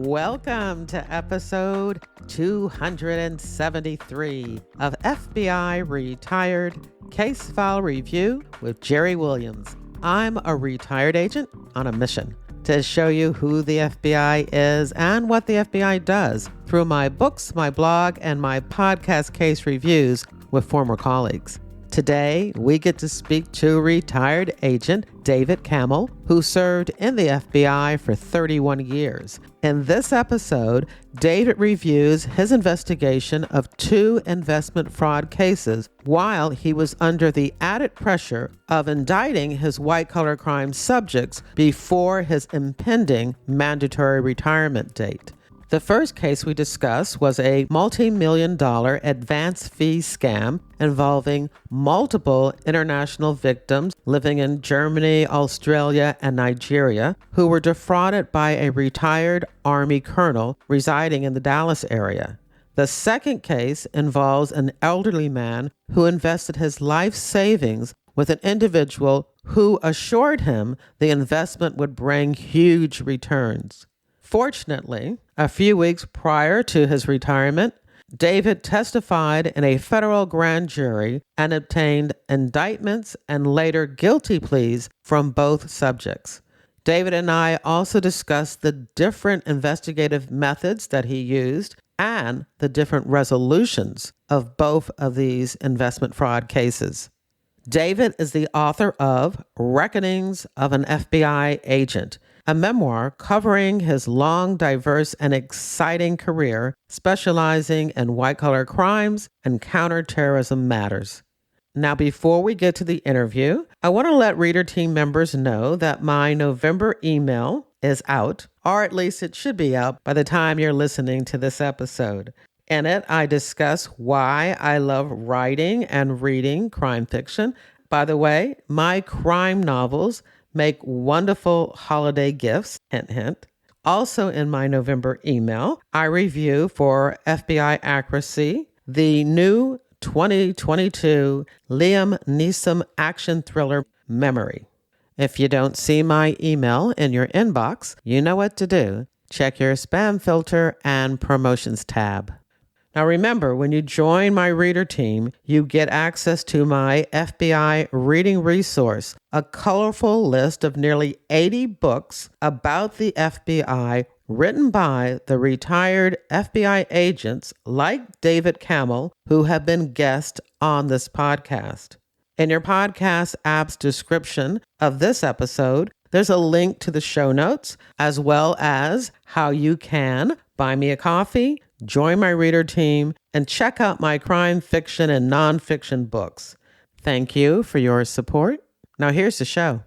Welcome to episode 273 of FBI Retired Case File Review with Jerry Williams. I'm a retired agent on a mission to show you who the FBI is and what the FBI does through my books, my blog, and my podcast case reviews with former colleagues. Today, we get to speak to retired agent David Kamel, who served in the FBI for 31 years. In this episode, David reviews his investigation of 2 investment fraud cases while he was under the added pressure of indicting his white-collar crime subjects before his impending mandatory retirement date. The first case we discussed was a multi-million-dollar advance fee scam involving multiple international victims living in Germany, Australia, and Nigeria who were defrauded by a retired Army colonel residing in the Dallas area. The second case involves an elderly man who invested his life savings with an individual who assured him the investment would bring huge returns. Fortunately, a few weeks prior to his retirement, David testified in a federal grand jury and obtained indictments and later guilty pleas from both subjects. David and I also discussed the different investigative methods that he used and the different resolutions of both of these investment fraud cases. David is the author of Reckonings of an FBI Agent, a memoir covering his long, diverse, and exciting career, specializing in white-collar crimes and counter-terrorism matters. Now, before we get to the interview, I want to let reader team members know that my November email is out, or at least it should be out by the time you're listening to this episode. In it, I discuss why I love writing and reading crime fiction. By the way, my crime novels make wonderful holiday gifts, hint, hint. Also in my November email, I review for FBI Accuracy the new 2022 Liam Neeson action thriller Memory. If you don't see my email in your inbox, you know what to do. Check your spam filter and promotions tab. Now remember, when you join my reader team, you get access to my FBI reading resource, a colorful list of nearly 80 books about the FBI written by the retired FBI agents like David Kamel, who have been guests on this podcast. In your podcast app's description of this episode, there's a link to the show notes, as well as how you can buy me a coffee, join my reader team, and check out my crime fiction and nonfiction books. Thank you for your support. Now here's the show.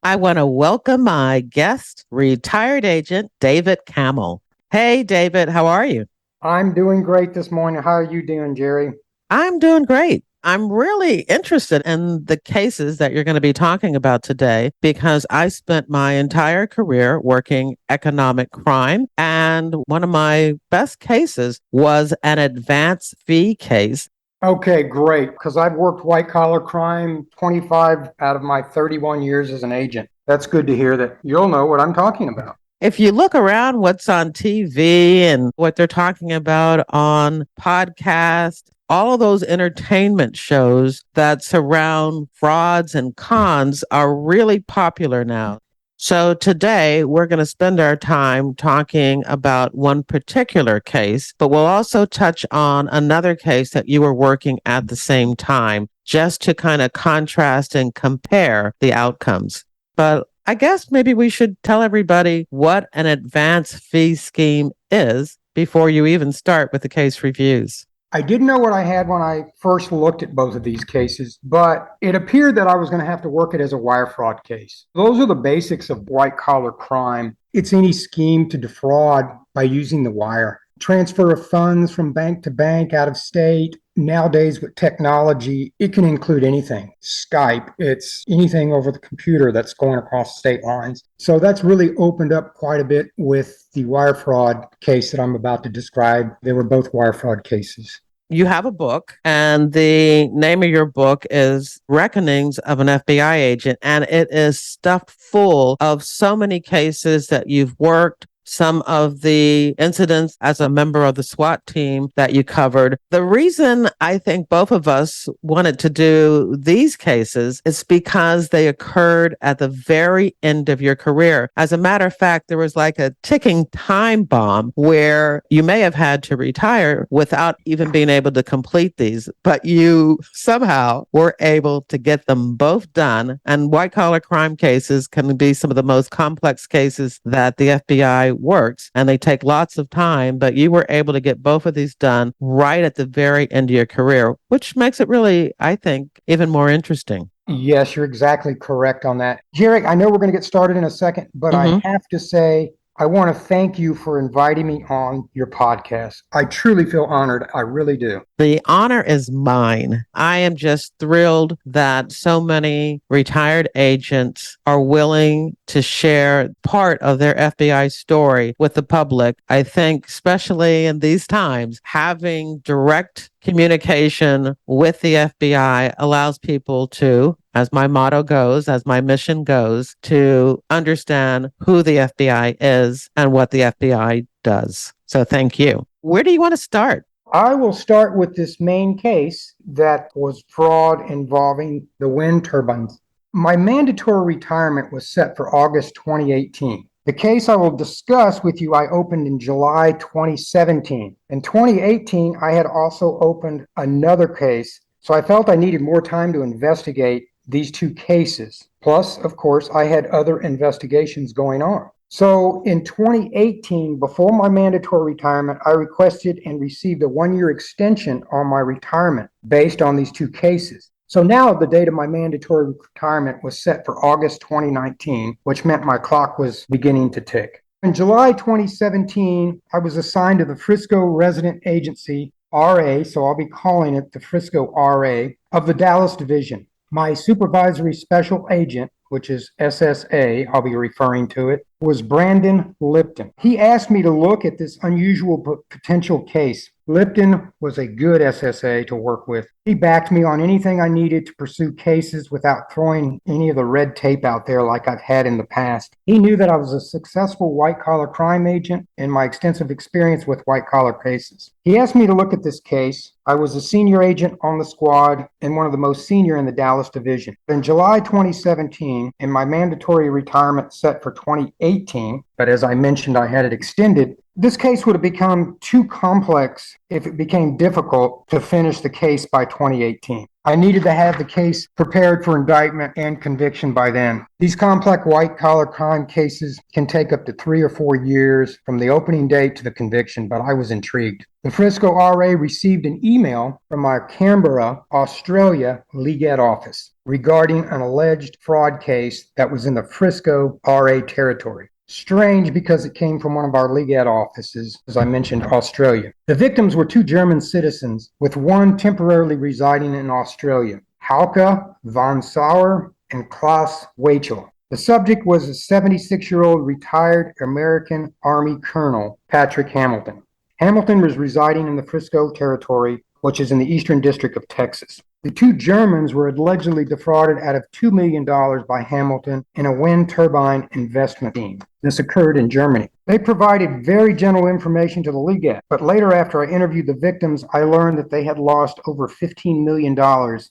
I want to welcome my guest, retired agent David Kamel. Hey, David, how are you? I'm doing great this morning. How are you doing, Jerry? I'm doing great. I'm really interested in the cases that you're going to be talking about today because I spent my entire career working economic crime, and one of my best cases was an advance fee case. Okay, great, because I've worked white-collar crime 25 out of my 31 years as an agent. That's good to hear that you'll know what I'm talking about. If you look around what's on TV and what they're talking about on podcasts, all of those entertainment shows that surround frauds and cons are really popular now. So today we're going to spend our time talking about one particular case, but we'll also touch on another case that you were working at the same time, just to kind of contrast and compare the outcomes. But I guess maybe we should tell everybody what an advance fee scheme is before you even start with the case reviews. I didn't know what I had when I first looked at both of these cases, but it appeared that I was going to have to work it as a wire fraud case. Those are the basics of white-collar crime. It's any scheme to defraud by using the wire. Transfer of funds from bank to bank, out of state. Nowadays with technology, it can include anything. Skype, it's anything over the computer that's going across state lines. So that's really opened up quite a bit with the wire fraud case that I'm about to describe. They were both wire fraud cases. You have a book, and the name of your book is Reckonings of an FBI Agent, and it is stuffed full of so many cases that you've worked, some of the incidents as a member of the SWAT team that you covered. The reason I think both of us wanted to do these cases is because they occurred at the very end of your career. As a matter of fact, there was like a ticking time bomb where you may have had to retire without even being able to complete these, but you somehow were able to get them both done. And white collar crime cases can be some of the most complex cases that the FBI works, and they take lots of time, but you were able to get both of these done right at the very end of your career, which makes it really, I think, even more interesting. Yes, you're exactly correct on that. Jerry, I know we're going to get started in a second, but I have to say, I want to thank you for inviting me on your podcast. I truly feel honored. I really do. The honor is mine. I am just thrilled that so many retired agents are willing to share part of their FBI story with the public. I think, especially in these times, having direct communication with the FBI allows people to, as my motto goes, as my mission goes, to understand who the FBI is and what the FBI does. So thank you. Where do you want to start? I will start with this main case that was fraud involving the wind turbines. My mandatory retirement was set for August 2018. The case I will discuss with you, I opened in July 2017. In 2018, I had also opened another case, so I felt I needed more time to investigate these two cases. Plus, of course, I had other investigations going on. So in 2018, before my mandatory retirement, I requested and received a 1-year extension on my retirement based on these two cases. So now the date of my mandatory retirement was set for August 2019, which meant my clock was beginning to tick. In July 2017, I was assigned to the Frisco Resident Agency, RA, so I'll be calling it the Frisco RA, of the Dallas Division. My supervisory special agent, which is SSA, I'll be referring to it, was Brandon Lipton. He asked me to look at this unusual potential case. Lipton was a good SSA to work with. He backed me on anything I needed to pursue cases without throwing any of the red tape out there like I've had in the past. He knew that I was a successful white-collar crime agent and my extensive experience with white-collar cases. He asked me to look at this case. I was a senior agent on the squad and one of the most senior in the Dallas Division. In July 2017, and my mandatory retirement set for 2018, but as I mentioned, I had it extended, this case would have become too complex if it became difficult to finish the case by 2018. I needed to have the case prepared for indictment and conviction by then. These complex white-collar crime cases can take up to 3 or 4 years from the opening date to the conviction, but I was intrigued. The Frisco RA received an email from our Canberra, Australia, Legat office regarding an alleged fraud case that was in the Frisco RA territory. Strange because it came from one of our Legat offices, as I mentioned, Australia. The victims were 2 German citizens, with one temporarily residing in Australia, Hauke von Sauer and Klaus Wachel. The subject was a 76-year-old retired American Army Colonel, Patrick Hamilton. Hamilton was residing in the Frisco territory, which is in the Eastern District of Texas. The 2 Germans were allegedly defrauded out of $2 million by Hamilton in a wind turbine investment scheme. This occurred in Germany. They provided very general information to the Legat, but later after I interviewed the victims, I learned that they had lost over $15 million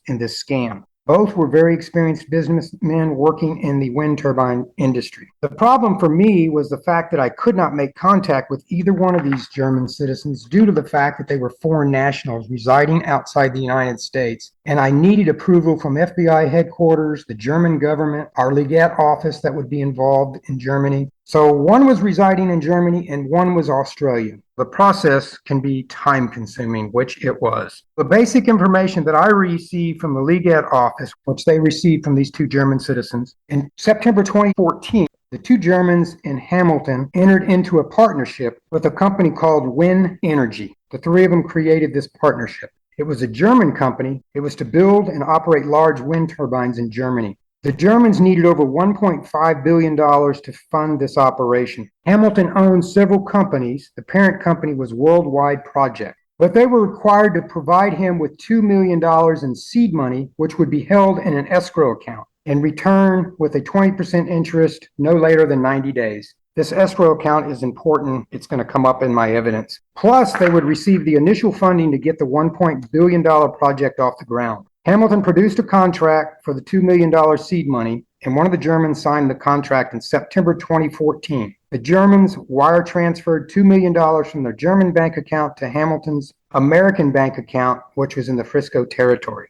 in this scam. Both were very experienced businessmen working in the wind turbine industry. The problem for me was the fact that I could not make contact with either one of these German citizens due to the fact that they were foreign nationals residing outside the United States. And I needed approval from FBI headquarters, the German government, our Legat office that would be involved in Germany. So one was residing in Germany and one was Australia. The process can be time-consuming, which it was. The basic information that I received from the Legat office, which they received from these 2 German citizens, in September 2014, the 2 Germans in Hamilton entered into a partnership with a company called Win Energy. The 3 of them created this partnership. It was a German company. It was to build and operate large wind turbines in Germany. The Germans needed over $1.5 billion to fund this operation. Hamilton owned several companies. The parent company was Worldwide Project. But they were required to provide him with $2 million in seed money, which would be held in an escrow account, in return with a 20% interest no later than 90 days. This escrow account is important. It's going to come up in my evidence. Plus, they would receive the initial funding to get the $1 billion project off the ground. Hamilton produced a contract for the $2 million seed money, and one of the Germans signed the contract in September 2014. The Germans wire transferred $2 million from their German bank account to Hamilton's American bank account, which was in the Frisco territory.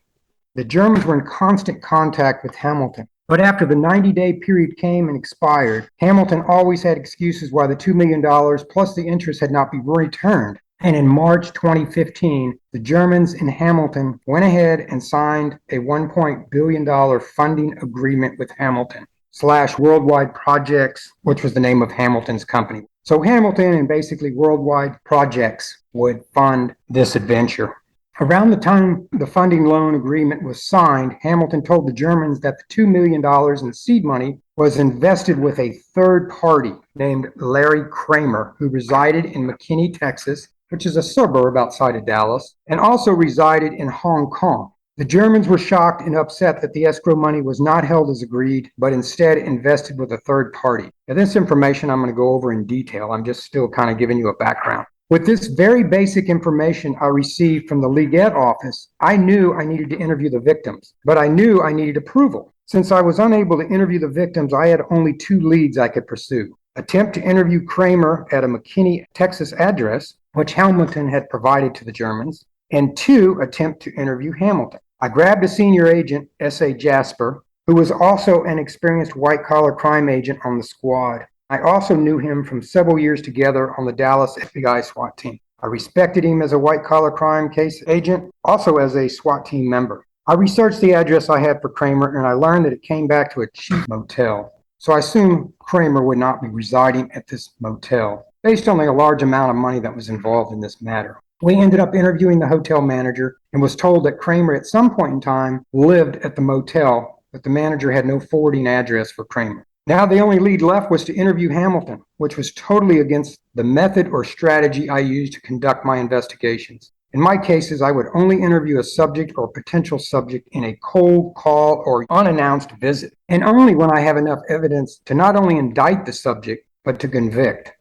The Germans were in constant contact with Hamilton. But after the 90-day period came and expired, Hamilton always had excuses why the $2 million plus the interest had not been returned. And in March 2015, the Germans in Hamilton went ahead and signed a $1 billion funding agreement with Hamilton / Worldwide Projects, which was the name of Hamilton's company. So Hamilton and basically Worldwide Projects would fund this adventure. Around the time the funding loan agreement was signed, Hamilton told the Germans that the $2 million in seed money was invested with a third party named Larry Kramer, who resided in McKinney, Texas, which is a suburb outside of Dallas, and also resided in Hong Kong. The Germans were shocked and upset that the escrow money was not held as agreed, but instead invested with a third party. Now, this information I'm going to go over in detail. I'm just still kind of giving you a background. With this very basic information I received from the Leaguette office, I knew I needed to interview the victims, but I knew I needed approval. Since I was unable to interview the victims, I had only two leads I could pursue. Attempt to interview Kramer at a McKinney, Texas address, which Hamilton had provided to the Germans, and two, attempt to interview Hamilton. I grabbed a senior agent, S.A. Jasper, who was also an experienced white-collar crime agent on the squad. I also knew him from several years together on the Dallas FBI SWAT team. I respected him as a white-collar crime case agent, also as a SWAT team member. I researched the address I had for Kramer, and I learned that it came back to a cheap motel. So I assumed Kramer would not be residing at this motel, based on the large amount of money that was involved in this matter. We ended up interviewing the hotel manager and was told that Kramer at some point in time lived at the motel, but the manager had no forwarding address for Kramer. Now the only lead left was to interview Hamilton, which was totally against the method or strategy I used to conduct my investigations. In my cases, I would only interview a subject or potential subject in a cold call or unannounced visit, and only when I have enough evidence to not only indict the subject, but to convict.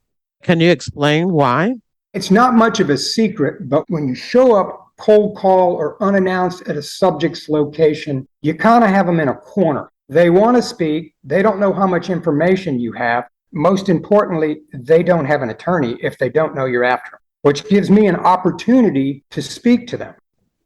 Can you explain why? It's not much of a secret, but when you show up cold call or unannounced at a subject's location, you kind of have them in a corner. They want to speak. They don't know how much information you have. Most importantly, they don't have an attorney if they don't know you're after them, which gives me an opportunity to speak to them.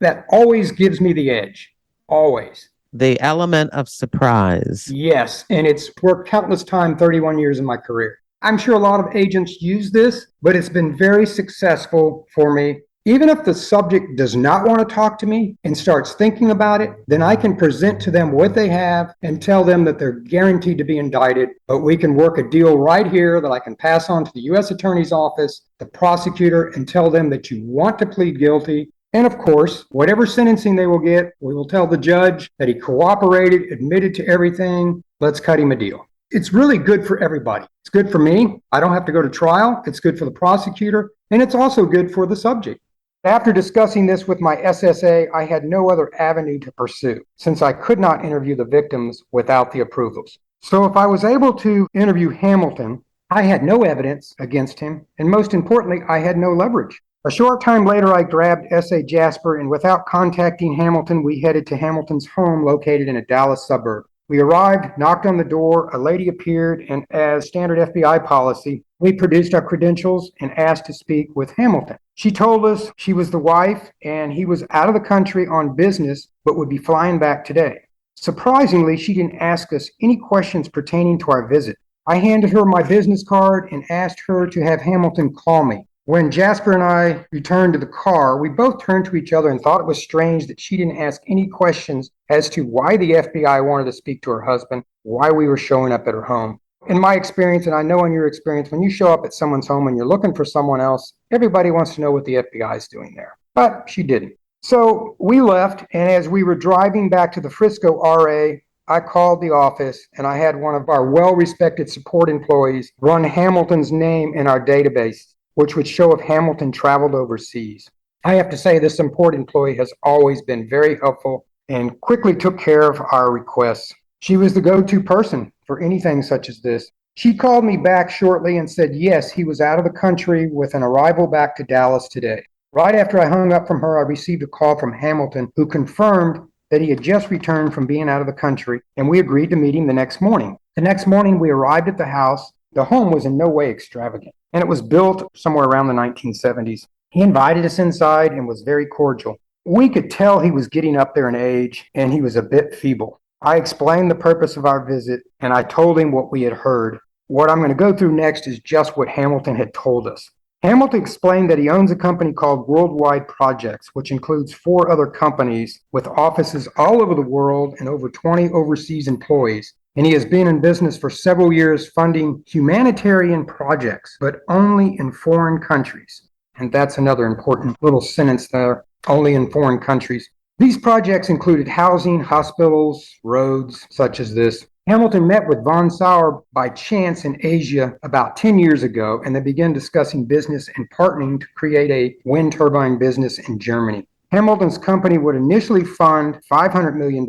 That always gives me the edge. Always. The element of surprise. Yes, and it's worked countless times, 31 years in my career. I'm sure a lot of agents use this, but it's been very successful for me. Even if the subject does not want to talk to me and starts thinking about it, then I can present to them what they have and tell them that they're guaranteed to be indicted, but we can work a deal right here that I can pass on to the U.S. Attorney's Office, the prosecutor, and tell them that you want to plead guilty. And of course, whatever sentencing they will get, we will tell the judge that he cooperated, admitted to everything. Let's cut him a deal. It's really good for everybody. It's good for me. I don't have to go to trial. It's good for the prosecutor, and it's also good for the subject. After discussing this with my SSA, I had no other avenue to pursue, since I could not interview the victims without the approvals. So if I was able to interview Hamilton, I had no evidence against him, and most importantly, I had no leverage. A short time later, I grabbed S.A. Jasper, and without contacting Hamilton, we headed to Hamilton's home located in a Dallas suburb. We arrived, knocked on the door, a lady appeared, and as standard FBI policy, we produced our credentials and asked to speak with Hamilton. She told us she was the wife and he was out of the country on business, but would be flying back today. Surprisingly, she didn't ask us any questions pertaining to our visit. I handed her my business card and asked her to have Hamilton call me. When Jasper and I returned to the car, we both turned to each other and thought it was strange that she didn't ask any questions as to why the FBI wanted to speak to her husband, why we were showing up at her home. In my experience, and I know in your experience, when you show up at someone's home and you're looking for someone else, everybody wants to know what the FBI is doing there. But she didn't. So we left, and as we were driving back to the Frisco RA, I called the office, and I had one of our well-respected support employees run Hamilton's name in our database, which would show if Hamilton traveled overseas. I have to say this support employee has always been very helpful and quickly took care of our requests. She was the go-to person for anything such as this. She called me back shortly and said, yes, he was out of the country with an arrival back to Dallas today. Right after I hung up from her, I received a call from Hamilton, who confirmed that he had just returned from being out of the country, and we agreed to meet him the next morning. The next morning, we arrived at the house. The home was in no way extravagant, and it was built somewhere around the 1970s. He invited us inside and was very cordial. We could tell he was getting up there in age, and he was a bit feeble. I explained the purpose of our visit, and I told him what we had heard. What I'm going to go through next is just what Hamilton had told us. Hamilton explained that he owns a company called Worldwide Projects, which includes 4 other companies with offices all over the world and over 20 overseas employees. And he has been in business for several years funding humanitarian projects, but only in foreign countries. And that's another important little sentence there, only in foreign countries. These projects included housing, hospitals, roads, such as this. Hamilton met with von Sauer by chance in Asia about 10 years ago, and they began discussing business and partnering to create a wind turbine business in Germany. Hamilton's company would initially fund $500 million,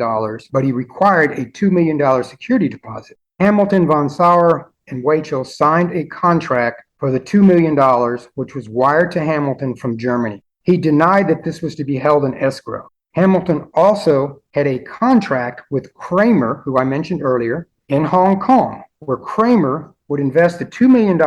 but he required a $2 million security deposit. Hamilton, von Sauer, and Wachel signed a contract for the $2 million, which was wired to Hamilton from Germany. He denied that this was to be held in escrow. Hamilton also had a contract with Kramer, who I mentioned earlier, in Hong Kong, where Kramer would invest the $2 million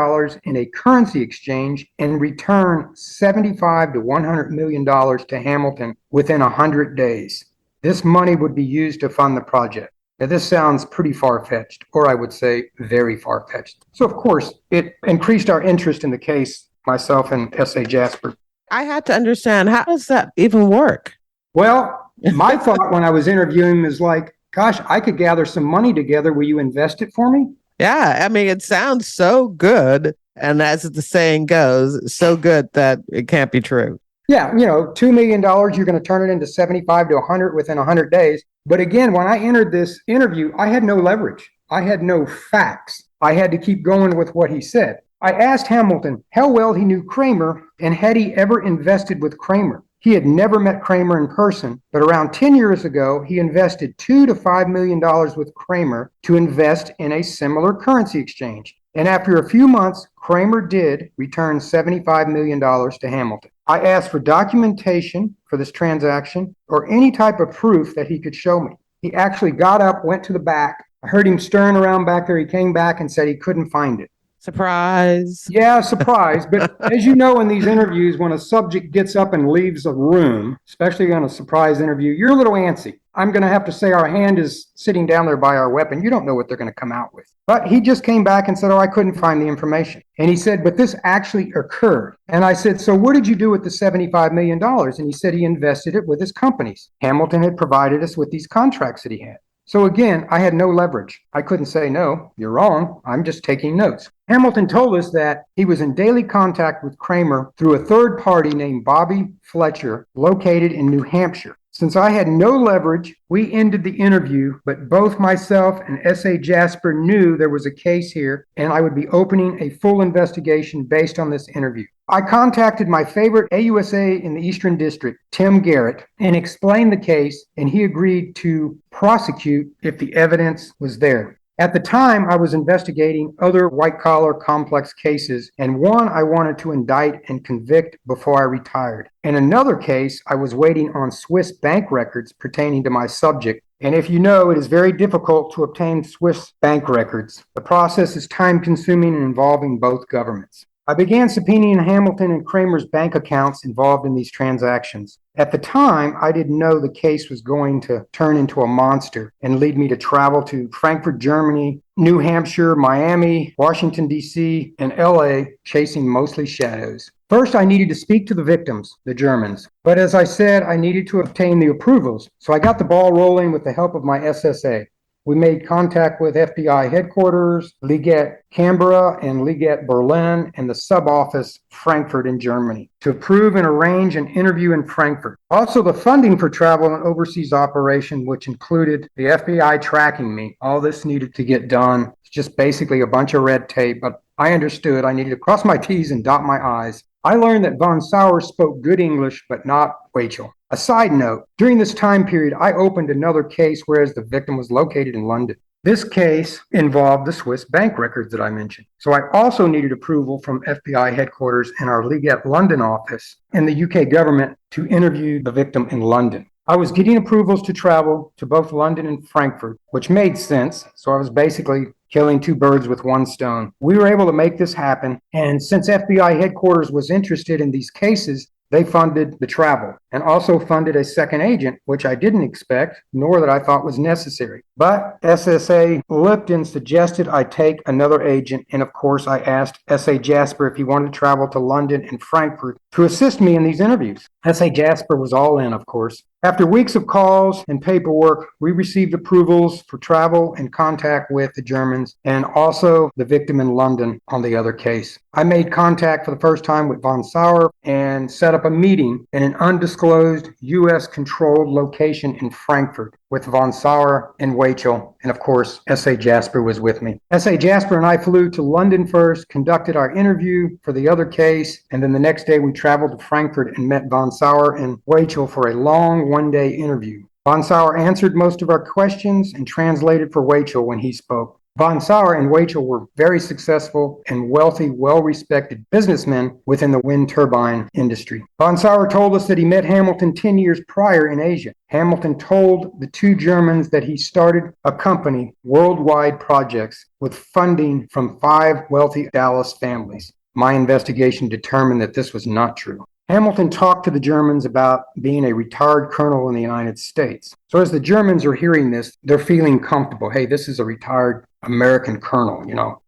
in a currency exchange and return $75 to $100 million to Hamilton within 100 days. This money would be used to fund the project. Now, this sounds pretty far-fetched, or I would say very far-fetched. So, of course, it increased our interest in the case, myself and S.A. Jasper. I had to understand, how does that even work? Well, my thought when I was interviewing him is like, gosh, I could gather some money together. Will you invest it for me? Yeah, I mean, it sounds so good. And as the saying goes, so good that it can't be true. Yeah, $2 million, you're going to turn it into 75 to 100 within 100 days. But again, when I entered this interview, I had no leverage. I had no facts. I had to keep going with what he said. I asked Hamilton how well he knew Kramer and had he ever invested with Kramer. He had never met Kramer in person, but around 10 years ago, he invested $2 to $5 million with Kramer to invest in a similar currency exchange. And after a few months, Kramer did return $75 million to Hamilton. I asked for documentation for this transaction or any type of proof that he could show me. He actually got up, went to the back. I heard him stirring around back there. He came back and said he couldn't find it. Surprise. Yeah, surprise. But as you know, in these interviews, when a subject gets up and leaves a room, especially on a surprise interview, you're a little antsy. I'm going to have to say our hand is sitting down there by our weapon. You don't know what they're going to come out with. But he just came back and said, I couldn't find the information. And he said, but this actually occurred. And I said, so what did you do with the $75 million? And he said he invested it with his companies. Hamilton had provided us with these contracts that he had. So again, I had no leverage. I couldn't say, no, you're wrong. I'm just taking notes. Hamilton told us that he was in daily contact with Kramer through a third party named Bobby Fletcher, located in New Hampshire. Since I had no leverage, we ended the interview, but both myself and S.A. Jasper knew there was a case here, and I would be opening a full investigation based on this interview. I contacted my favorite AUSA in the Eastern District, Tim Garrett, and explained the case, and he agreed to prosecute if the evidence was there. At the time, I was investigating other white-collar complex cases, and one I wanted to indict and convict before I retired. In another case, I was waiting on Swiss bank records pertaining to my subject. And if you know, it is very difficult to obtain Swiss bank records. The process is time-consuming and involving both governments. I began subpoenaing Hamilton and Kramer's bank accounts involved in these transactions. At the time, I didn't know the case was going to turn into a monster and lead me to travel to Frankfurt, Germany, New Hampshire, Miami, Washington, D.C., and L.A., chasing mostly shadows. First, I needed to speak to the victims, the Germans. But as I said, I needed to obtain the approvals. So I got the ball rolling with the help of my SSA. We made contact with FBI headquarters, Liget Canberra and Liget Berlin, and the sub-office Frankfurt in Germany to approve and arrange an interview in Frankfurt. Also, the funding for travel and overseas operation, which included the FBI tracking me. All this needed to get done. It's just basically a bunch of red tape, but I understood I needed to cross my T's and dot my I's. I learned that von Sauer spoke good English, but not Wachel. A side note, during this time period, I opened another case, whereas the victim was located in London. This case involved the Swiss bank records that I mentioned. So I also needed approval from FBI headquarters and our League London office and the UK government to interview the victim in London. I was getting approvals to travel to both London and Frankfurt, which made sense. So I was basically killing two birds with one stone. We were able to make this happen. And since FBI headquarters was interested in these cases, they funded the travel and also funded a second agent, which I didn't expect, nor that I thought was necessary. But SSA Lipton suggested I take another agent. And of course, I asked S.A. Jasper if he wanted to travel to London and Frankfurt to assist me in these interviews. S.A. Jasper was all in, of course. After weeks of calls and paperwork, we received approvals for travel and contact with the Germans and also the victim in London on the other case. I made contact for the first time with von Sauer and set up a meeting in an undisclosed U.S.-controlled location in Frankfurt with von Sauer and Wachel, and of course, S.A. Jasper was with me. S.A. Jasper and I flew to London first, conducted our interview for the other case, and then the next day we traveled to Frankfurt and met von Sauer and Wachel for a long one-day interview. Von Sauer answered most of our questions and translated for Wachel when he spoke. Von Sauer and Wachel were very successful and wealthy, well-respected businessmen within the wind turbine industry. Von Sauer told us that he met Hamilton 10 years prior in Asia. Hamilton told the two Germans that he started a company, Worldwide Projects, with funding from 5 wealthy Dallas families. My investigation determined that this was not true. Hamilton talked to the Germans about being a retired colonel in the United States. So as the Germans are hearing this, they're feeling comfortable. Hey, this is a retired American colonel,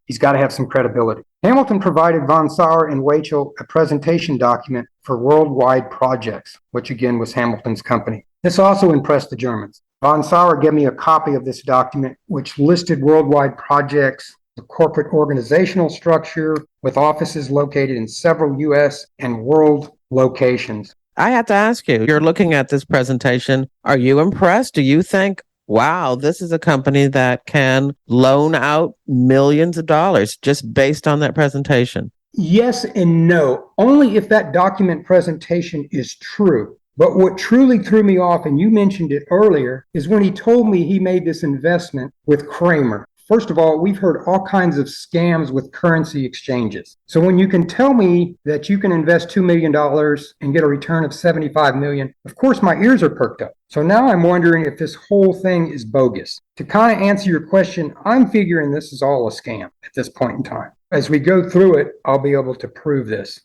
he's got to have some credibility. Hamilton provided von Sauer and Wachel a presentation document for Worldwide Projects, which again was Hamilton's company. This also impressed the Germans. Von Sauer gave me a copy of this document, which listed Worldwide Projects, the corporate organizational structure with offices located in several U.S. and world locations. I have to ask you, you're looking at this presentation. Are you impressed? Do you think, wow, this is a company that can loan out millions of dollars just based on that presentation? Yes and no, only if that document presentation is true. But what truly threw me off, and you mentioned it earlier, is when he told me he made this investment with Kramer. First of all, we've heard all kinds of scams with currency exchanges. So when you can tell me that you can invest $2 million and get a return of $75 million, of course my ears are perked up. So now I'm wondering if this whole thing is bogus. To kind of answer your question, I'm figuring this is all a scam at this point in time. As we go through it, I'll be able to prove this.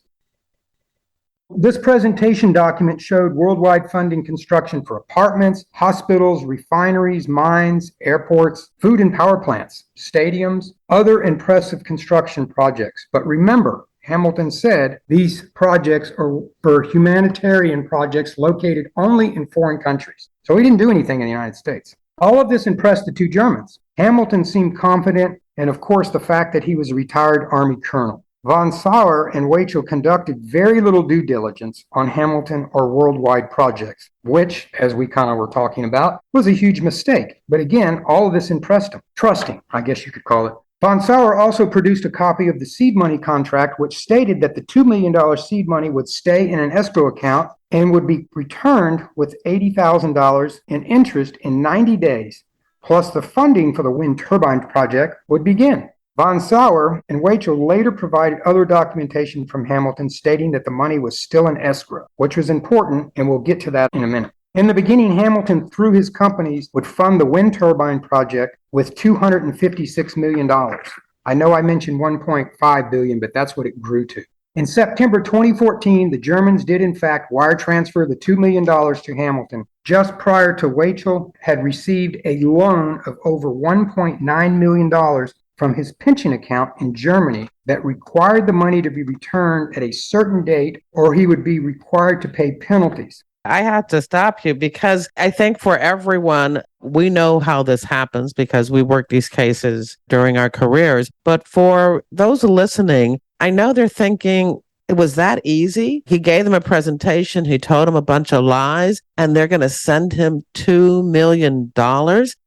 This presentation document showed worldwide funding construction for apartments, hospitals, refineries, mines, airports, food and power plants, stadiums, other impressive construction projects. But remember, Hamilton said these projects are for humanitarian projects located only in foreign countries. So he didn't do anything in the United States. All of this impressed the two Germans. Hamilton seemed confident, and of course the fact that he was a retired Army colonel. Von Sauer and Wachel conducted very little due diligence on Hamilton or Worldwide Projects, which, as we kind of were talking about, was a huge mistake. But again, all of this impressed him. Trusting, I guess you could call it. Von Sauer also produced a copy of the seed money contract, which stated that the $2 million seed money would stay in an escrow account and would be returned with $80,000 in interest in 90 days, plus the funding for the wind turbine project would begin. Von Sauer and Wachel later provided other documentation from Hamilton stating that the money was still in escrow, which was important, and we'll get to that in a minute. In the beginning, Hamilton, through his companies, would fund the wind turbine project with $256 million. I know I mentioned $1.5 billion, but that's what it grew to. In September 2014, the Germans did in fact wire transfer the $2 million to Hamilton just prior to Wachel had received a loan of over $1.9 million from his pension account in Germany that required the money to be returned at a certain date or he would be required to pay penalties. I have to stop you because I think for everyone, we know how this happens because we work these cases during our careers. But for those listening, I know they're thinking, it was that easy? He gave them a presentation, he told them a bunch of lies, and they're going to send him $2 million?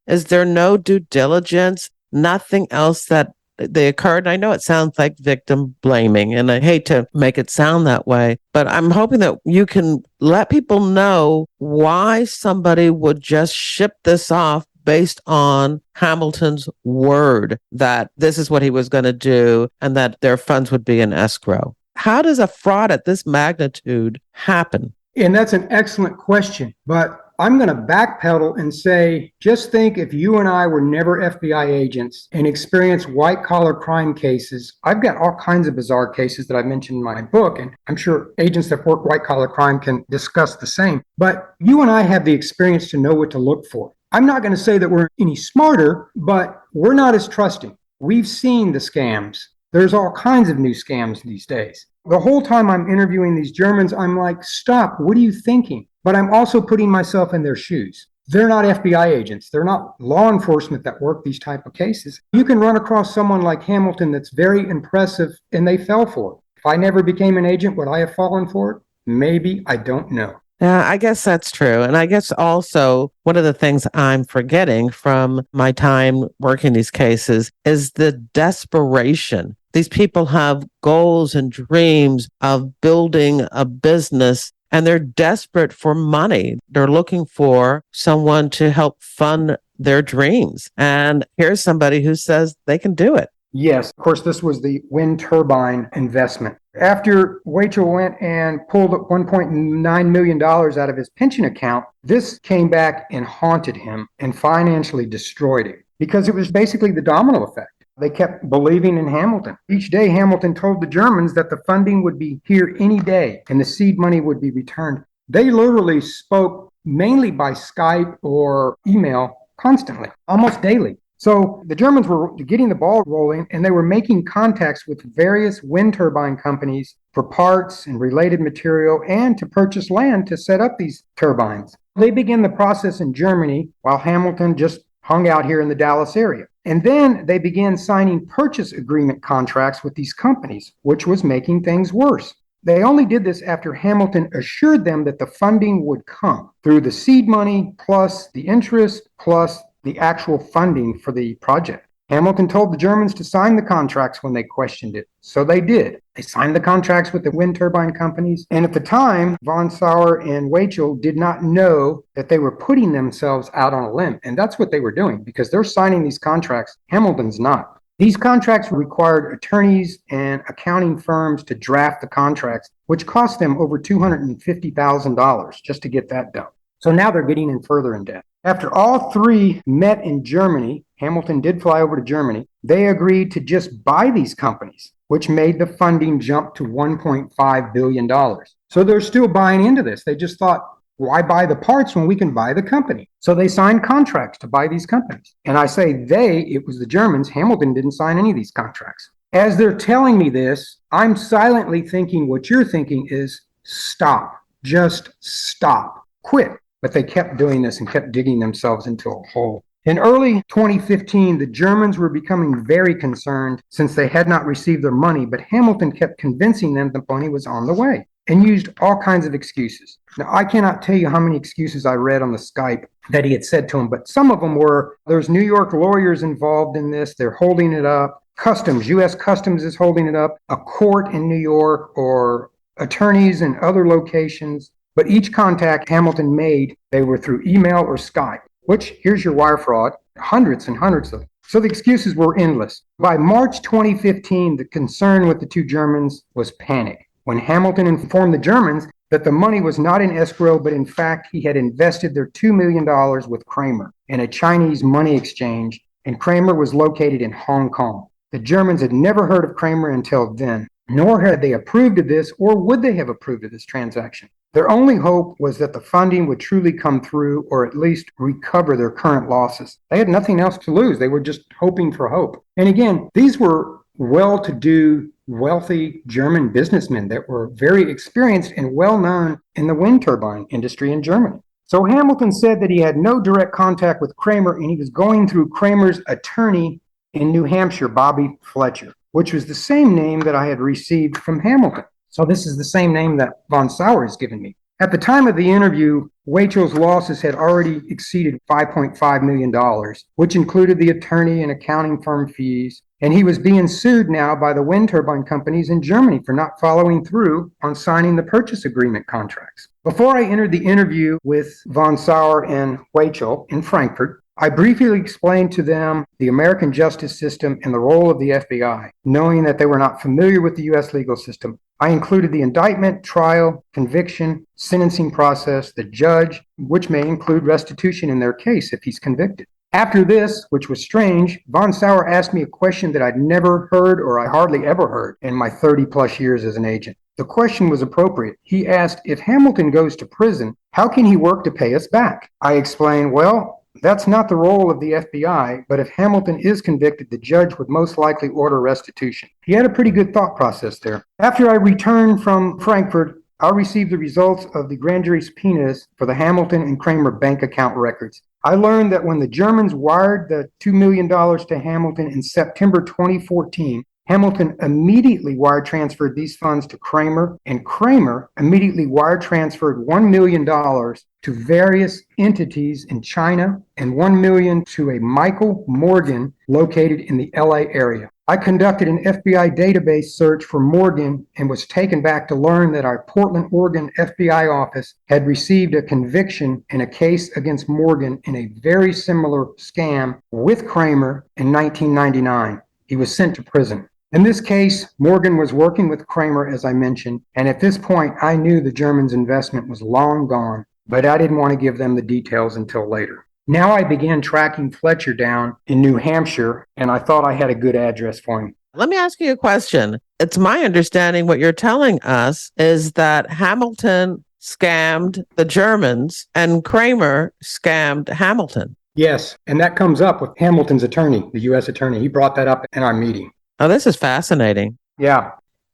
Is there no due diligence? Nothing else that they occurred? And I know it sounds like victim blaming, and I hate to make it sound that way, but I'm hoping that you can let people know why somebody would just ship this off based on Hamilton's word that this is what he was going to do and that their funds would be in escrow. How does a fraud at this magnitude happen? And that's an excellent question, but I'm going to backpedal and say, just think if you and I were never FBI agents and experienced white collar crime cases. I've got all kinds of bizarre cases that I mentioned in my book, and I'm sure agents that work white collar crime can discuss the same. But you and I have the experience to know what to look for. I'm not going to say that we're any smarter, but we're not as trusting. We've seen the scams. There's all kinds of new scams these days. The whole time I'm interviewing these Germans, I'm like, stop, what are you thinking? But I'm also putting myself in their shoes. They're not FBI agents. They're not law enforcement that work these type of cases. You can run across someone like Hamilton that's very impressive, and they fell for it. If I never became an agent, would I have fallen for it? Maybe. I don't know. Yeah, I guess that's true. And I guess also one of the things I'm forgetting from my time working these cases is the desperation. These people have goals and dreams of building a business, and they're desperate for money. They're looking for someone to help fund their dreams. And here's somebody who says they can do it. Yes, of course, this was the wind turbine investment. After Waechel went and pulled $1.9 million out of his pension account, this came back and haunted him and financially destroyed him because it was basically the domino effect. They kept believing in Hamilton. Each day, Hamilton told the Germans that the funding would be here any day and the seed money would be returned. They literally spoke mainly by Skype or email constantly, almost daily. So the Germans were getting the ball rolling, and they were making contacts with various wind turbine companies for parts and related material and to purchase land to set up these turbines. They began the process in Germany while Hamilton just hung out here in the Dallas area. And then they began signing purchase agreement contracts with these companies, which was making things worse. They only did this after Hamilton assured them that the funding would come through the seed money plus the interest plus the actual funding for the project. Hamilton told the Germans to sign the contracts when they questioned it. So they did. They signed the contracts with the wind turbine companies. And at the time, von Sauer and Waechel did not know that they were putting themselves out on a limb. And that's what they were doing because they're signing these contracts. Hamilton's not. These contracts required attorneys and accounting firms to draft the contracts, which cost them over $250,000 just to get that done. So now they're getting in further in debt. After all three met in Germany, Hamilton did fly over to Germany, they agreed to just buy these companies, which made the funding jump to $1.5 billion. So they're still buying into this. They just thought, why buy the parts when we can buy the company? So they signed contracts to buy these companies. And I say they, it was the Germans. Hamilton didn't sign any of these contracts. As they're telling me this, I'm silently thinking what you're thinking is stop, just stop, quit. But they kept doing this and kept digging themselves into a hole. In early 2015, the Germans were becoming very concerned since they had not received their money, but Hamilton kept convincing them the money was on the way and used all kinds of excuses. Now, I cannot tell you how many excuses I read on the Skype that he had said to him, but some of them were, there's New York lawyers involved in this, they're holding it up, Customs, U.S. Customs is holding it up, a court in New York, or attorneys in other locations. But each contact Hamilton made, they were through email or Skype, which here's your wire fraud, hundreds and hundreds of them. So the excuses were endless. By March 2015, the concern with the two Germans was panic. When Hamilton informed the Germans that the money was not in escrow, but in fact, he had invested their $2 million with Kramer in a Chinese money exchange, and Kramer was located in Hong Kong. The Germans had never heard of Kramer until then, nor had they approved of this, or would they have approved of this transaction. Their only hope was that the funding would truly come through or at least recover their current losses. They had nothing else to lose. They were just hoping for hope. And again, these were well-to-do, wealthy German businessmen that were very experienced and well-known in the wind turbine industry in Germany. So Hamilton said that he had no direct contact with Kramer and he was going through Kramer's attorney in New Hampshire, Bobby Fletcher, which was the same name that I had received from Hamilton. So this is the same name that von Sauer has given me. At the time of the interview, Waechel's losses had already exceeded $5.5 million, which included the attorney and accounting firm fees. And he was being sued now by the wind turbine companies in Germany for not following through on signing the purchase agreement contracts. Before I entered the interview with von Sauer and Waechel in Frankfurt, I briefly explained to them the American justice system and the role of the FBI, knowing that they were not familiar with the U.S. legal system. I included the indictment, trial, conviction, sentencing process, the judge, which may include restitution in their case if he's convicted. After this, which was strange, Von Sauer asked me a question that I'd never heard or I hardly ever heard in my 30 plus years as an agent. The question was appropriate. He asked, if Hamilton goes to prison, how can he work to pay us back? I explained, well, that's not the role of the FBI, but if Hamilton is convicted, the judge would most likely order restitution. He had a pretty good thought process there. After I returned from Frankfurt, I received the results of the grand jury subpoenas for the Hamilton and Kramer bank account records. I learned that when the Germans wired the $2 million to Hamilton in September 2014, Hamilton immediately wire transferred these funds to Kramer, and Kramer immediately wire transferred $1 million to various entities in China and $1 million to a Michael Morgan located in the LA area. I conducted an FBI database search for Morgan and was taken back to learn that our Portland, Oregon FBI office had received a conviction in a case against Morgan in a very similar scam with Kramer in 1999. He was sent to prison. In this case, Morgan was working with Kramer, as I mentioned, and at this point, I knew the Germans' investment was long gone, but I didn't want to give them the details until later. Now I began tracking Fletcher down in New Hampshire, and I thought I had a good address for him. Let me ask you a question. It's my understanding what you're telling us is that Hamilton scammed the Germans and Kramer scammed Hamilton. Yes, and that comes up with Hamilton's attorney, the U.S. attorney. He brought that up in our meeting. Oh, this is fascinating. Yeah.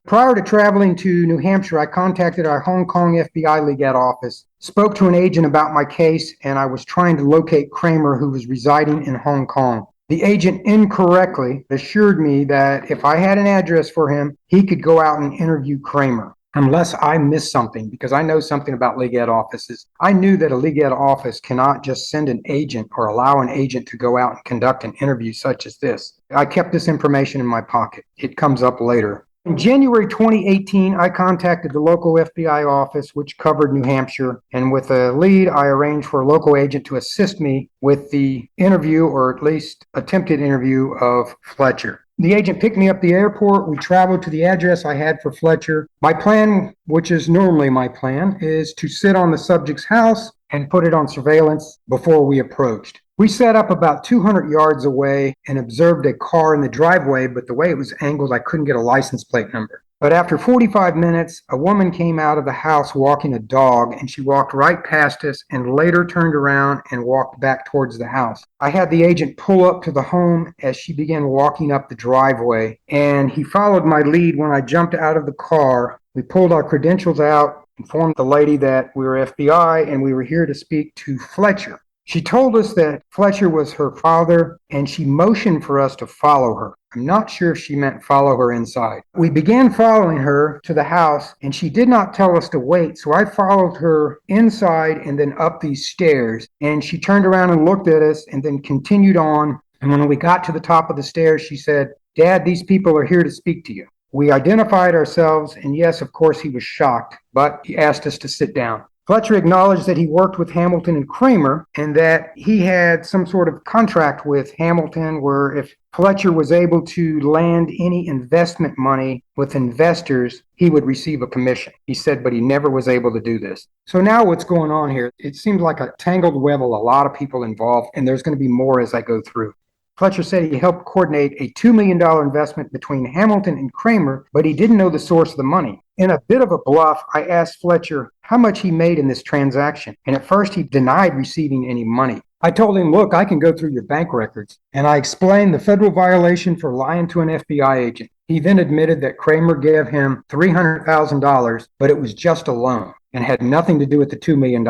Prior to traveling to New Hampshire, I contacted our Hong Kong FBI Legat office, spoke to an agent about my case, and I was trying to locate Kramer, who was residing in Hong Kong. The agent incorrectly assured me that if I had an address for him, he could go out and interview Kramer. Unless I missed something, because I know something about Legat offices. I knew that a Legat office cannot just send an agent or allow an agent to go out and conduct an interview such as this. I kept this information in my pocket. It comes up later. In January 2018, I contacted the local FBI office, which covered New Hampshire, and with a lead, I arranged for a local agent to assist me with the interview, or at least attempted interview, of Fletcher. The agent picked me up at the airport. We traveled to the address I had for Fletcher. My plan, which is normally my plan, is to sit on the subject's house and put it on surveillance before we approached. We set up about 200 yards away and observed a car in the driveway, but the way it was angled, I couldn't get a license plate number. But after 45 minutes, a woman came out of the house walking a dog, and she walked right past us and later turned around and walked back towards the house. I had the agent pull up to the home as she began walking up the driveway, and he followed my lead. When I jumped out of the car, we pulled our credentials out, informed the lady that we were FBI and we were here to speak to Fletcher. She told us that Fletcher was her father, and she motioned for us to follow her. I'm not sure if she meant follow her inside. We began following her to the house, and she did not tell us to wait, so I followed her inside and then up these stairs, and she turned around and looked at us and then continued on. And when we got to the top of the stairs, she said, "Dad, these people are here to speak to you." We identified ourselves, and yes, of course, he was shocked, but he asked us to sit down. Fletcher acknowledged that he worked with Hamilton and Kramer and that he had some sort of contract with Hamilton where if Fletcher was able to land any investment money with investors, he would receive a commission. He said, but he never was able to do this. So now what's going on here? It seems like a tangled web of a lot of people involved, and there's going to be more as I go through. Fletcher said he helped coordinate a $2 million investment between Hamilton and Kramer, but he didn't know the source of the money. In a bit of a bluff, I asked Fletcher how much he made in this transaction, and at first he denied receiving any money. I told him, look, I can go through your bank records, and I explained the federal violation for lying to an FBI agent. He then admitted that Kramer gave him $300,000, but it was just a loan and had nothing to do with the $2 million.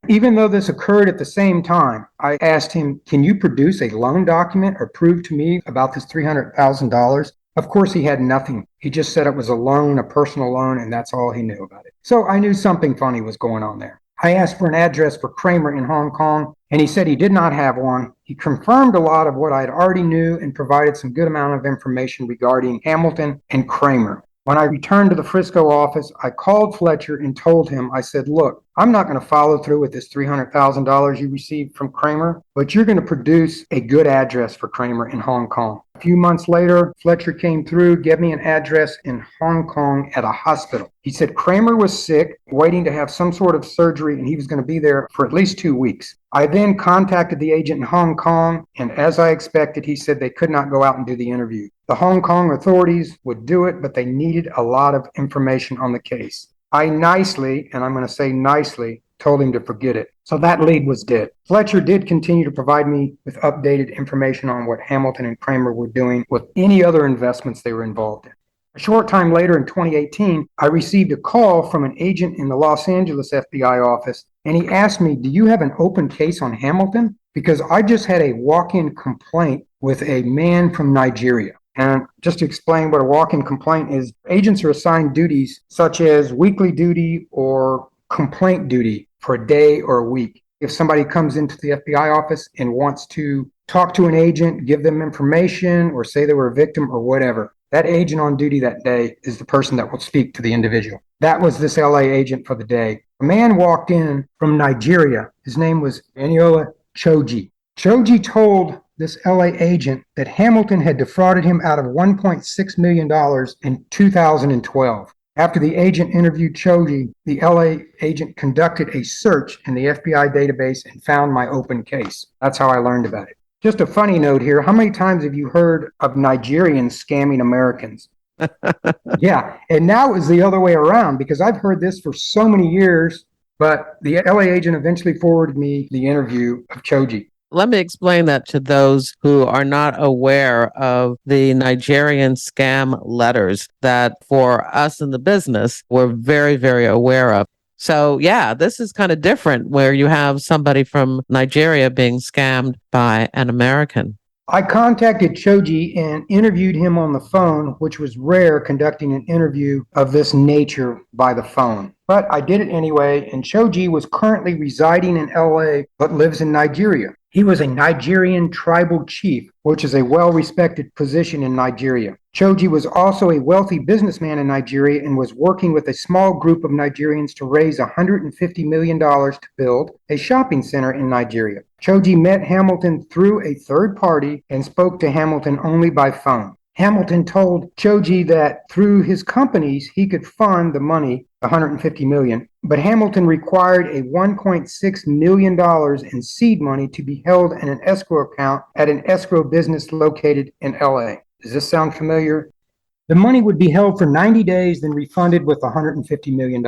Even though this occurred at the same time, I asked him, can you produce a loan document or prove to me about this $300,000? Of course, he had nothing. He just said it was a loan, a personal loan, and that's all he knew about it. So I knew something funny was going on there. I asked for an address for Kramer in Hong Kong, and he said he did not have one. He confirmed a lot of what I had already knew and provided some good amount of information regarding Hamilton and Kramer. When I returned to the Frisco office, I called Fletcher and told him, I said, look, I'm not going to follow through with this $300,000 you received from Kramer, but you're going to produce a good address for Kramer in Hong Kong. A few months later, Fletcher came through, gave me an address in Hong Kong at a hospital. He said Kramer was sick, waiting to have some sort of surgery, and he was going to be there for at least 2 weeks. I then contacted the agent in Hong Kong, and as I expected, he said they could not go out and do the interview. The Hong Kong authorities would do it, but they needed a lot of information on the case. I nicely, and I'm going to say nicely, told him to forget it. So that lead was dead. Fletcher did continue to provide me with updated information on what Hamilton and Kramer were doing with any other investments they were involved in. A short time later in 2018, I received a call from an agent in the Los Angeles FBI office, and he asked me, do you have an open case on Hamilton? Because I just had a walk-in complaint with a man from Nigeria. And just to explain what a walk-in complaint is, agents are assigned duties such as weekly duty or complaint duty for a day or a week. If somebody comes into the FBI office and wants to talk to an agent, give them information, or say they were a victim or whatever, that agent on duty that day is the person that will speak to the individual. That was this LA agent for the day. A man walked in from Nigeria. His name was Eniola Choji. Choji told this LA agent that Hamilton had defrauded him out of $1.6 million in 2012. After the agent interviewed Choji, the LA agent conducted a search in the FBI database and found my open case. That's how I learned about it. Just a funny note here. How many times have you heard of Nigerians scamming Americans? Yeah, and now it's the other way around because I've heard this for so many years, but the LA agent eventually forwarded me the interview of Choji. Let me explain that to those who are not aware of the Nigerian scam letters that for us in the business, we're very, very aware of. So yeah, this is kind of different where you have somebody from Nigeria being scammed by an American. I contacted Choji and interviewed him on the phone, which was rare conducting an interview of this nature by the phone. But I did it anyway, and Choji was currently residing in LA but lives in Nigeria. He was a Nigerian tribal chief, which is a well-respected position in Nigeria. Choji was also a wealthy businessman in Nigeria and was working with a small group of Nigerians to raise $150 million to build a shopping center in Nigeria. Choji met Hamilton through a third party and spoke to Hamilton only by phone. Hamilton told Choji that through his companies, he could fund the money, $150 million, but Hamilton required a $1.6 million in seed money to be held in an escrow account at an escrow business located in LA. Does this sound familiar? The money would be held for 90 days, then refunded with $150 million.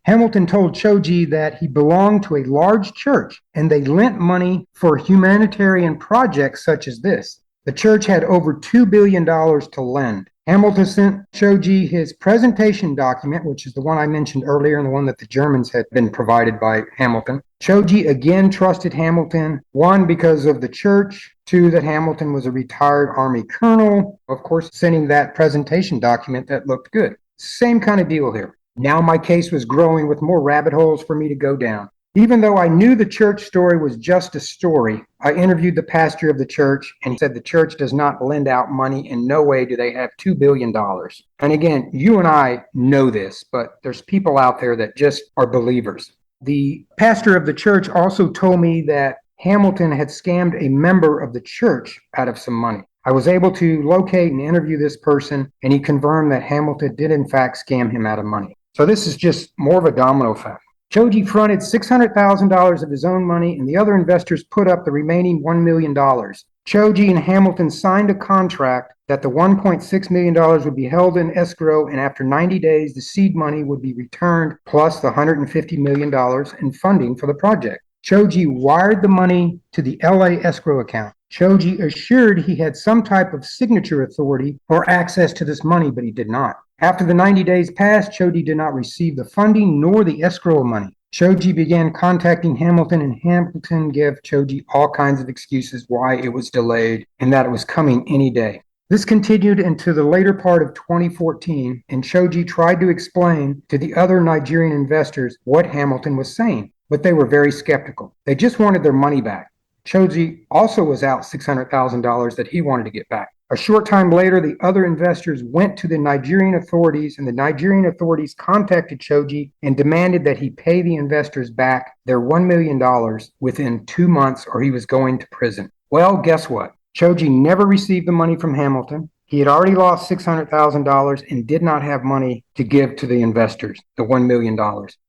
Hamilton told Choji that he belonged to a large church and they lent money for humanitarian projects such as this. The church had over $2 billion to lend. Hamilton sent Choji his presentation document, which is the one I mentioned earlier and the one that the Germans had been provided by Hamilton. Choji again trusted Hamilton, one, because of the church, two, that Hamilton was a retired Army colonel, of course, sending that presentation document that looked good. Same kind of deal here. Now my case was growing with more rabbit holes for me to go down. Even though I knew the church story was just a story, I interviewed the pastor of the church and he said the church does not lend out money. In no way do they have $2 billion. And again, you and I know this, but there's people out there that just are believers. The pastor of the church also told me that Hamilton had scammed a member of the church out of some money. I was able to locate and interview this person, and he confirmed that Hamilton did in fact scam him out of money. So this is just more of a domino effect. Choji fronted $600,000 of his own money, and the other investors put up the remaining $1 million. Choji and Hamilton signed a contract that the $1.6 million would be held in escrow, and after 90 days, the seed money would be returned, plus the $150 million in funding for the project. Choji wired the money to the LA escrow account. Choji assured he had some type of signature authority or access to this money, but he did not. After the 90 days passed, Choji did not receive the funding nor the escrow money. Choji began contacting Hamilton, and Hamilton gave Choji all kinds of excuses why it was delayed and that it was coming any day. This continued into the later part of 2014, and Choji tried to explain to the other Nigerian investors what Hamilton was saying, but they were very skeptical. They just wanted their money back. Choji also was out $600,000 that he wanted to get back. A short time later, the other investors went to the Nigerian authorities, and the Nigerian authorities contacted Choji and demanded that he pay the investors back their $1 million within 2 months or he was going to prison. Well, guess what? Choji never received the money from Hamilton. He had already lost $600,000 and did not have money to give to the investors, the $1 million.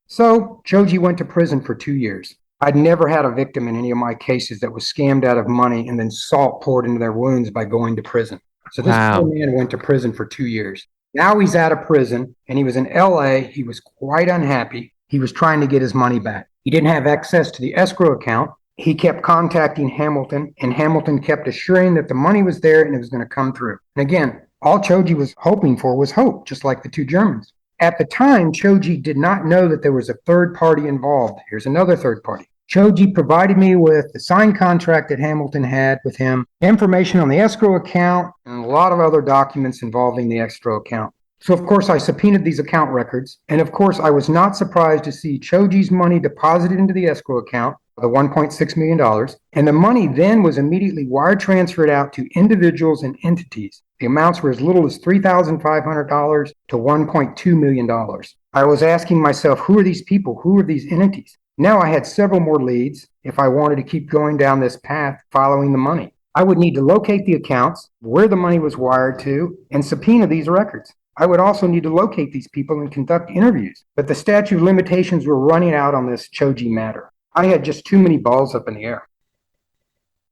So Choji went to prison for 2 years. I'd never had a victim in any of my cases that was scammed out of money and then salt poured into their wounds by going to prison. So this poor man went to prison for 2 years. Now he's out of prison and he was in LA. He was quite unhappy. He was trying to get his money back. He didn't have access to the escrow account. He kept contacting Hamilton, and Hamilton kept assuring that the money was there and it was going to come through. And again, all Choji was hoping for was hope, just like the two Germans. At the time, Choji did not know that there was a third party involved. Here's another third party. Choji provided me with the signed contract that Hamilton had with him, information on the escrow account, and a lot of other documents involving the escrow account. So, of course, I subpoenaed these account records. And, of course, I was not surprised to see Choji's money deposited into the escrow account, the $1.6 million. And the money then was immediately wire transferred out to individuals and entities. The amounts were as little as $3,500 to $1.2 million. I was asking myself, who are these people? Who are these entities? Now I had several more leads if I wanted to keep going down this path following the money. I would need to locate the accounts, where the money was wired to, and subpoena these records. I would also need to locate these people and conduct interviews. But the statute of limitations were running out on this Choji matter. I had just too many balls up in the air.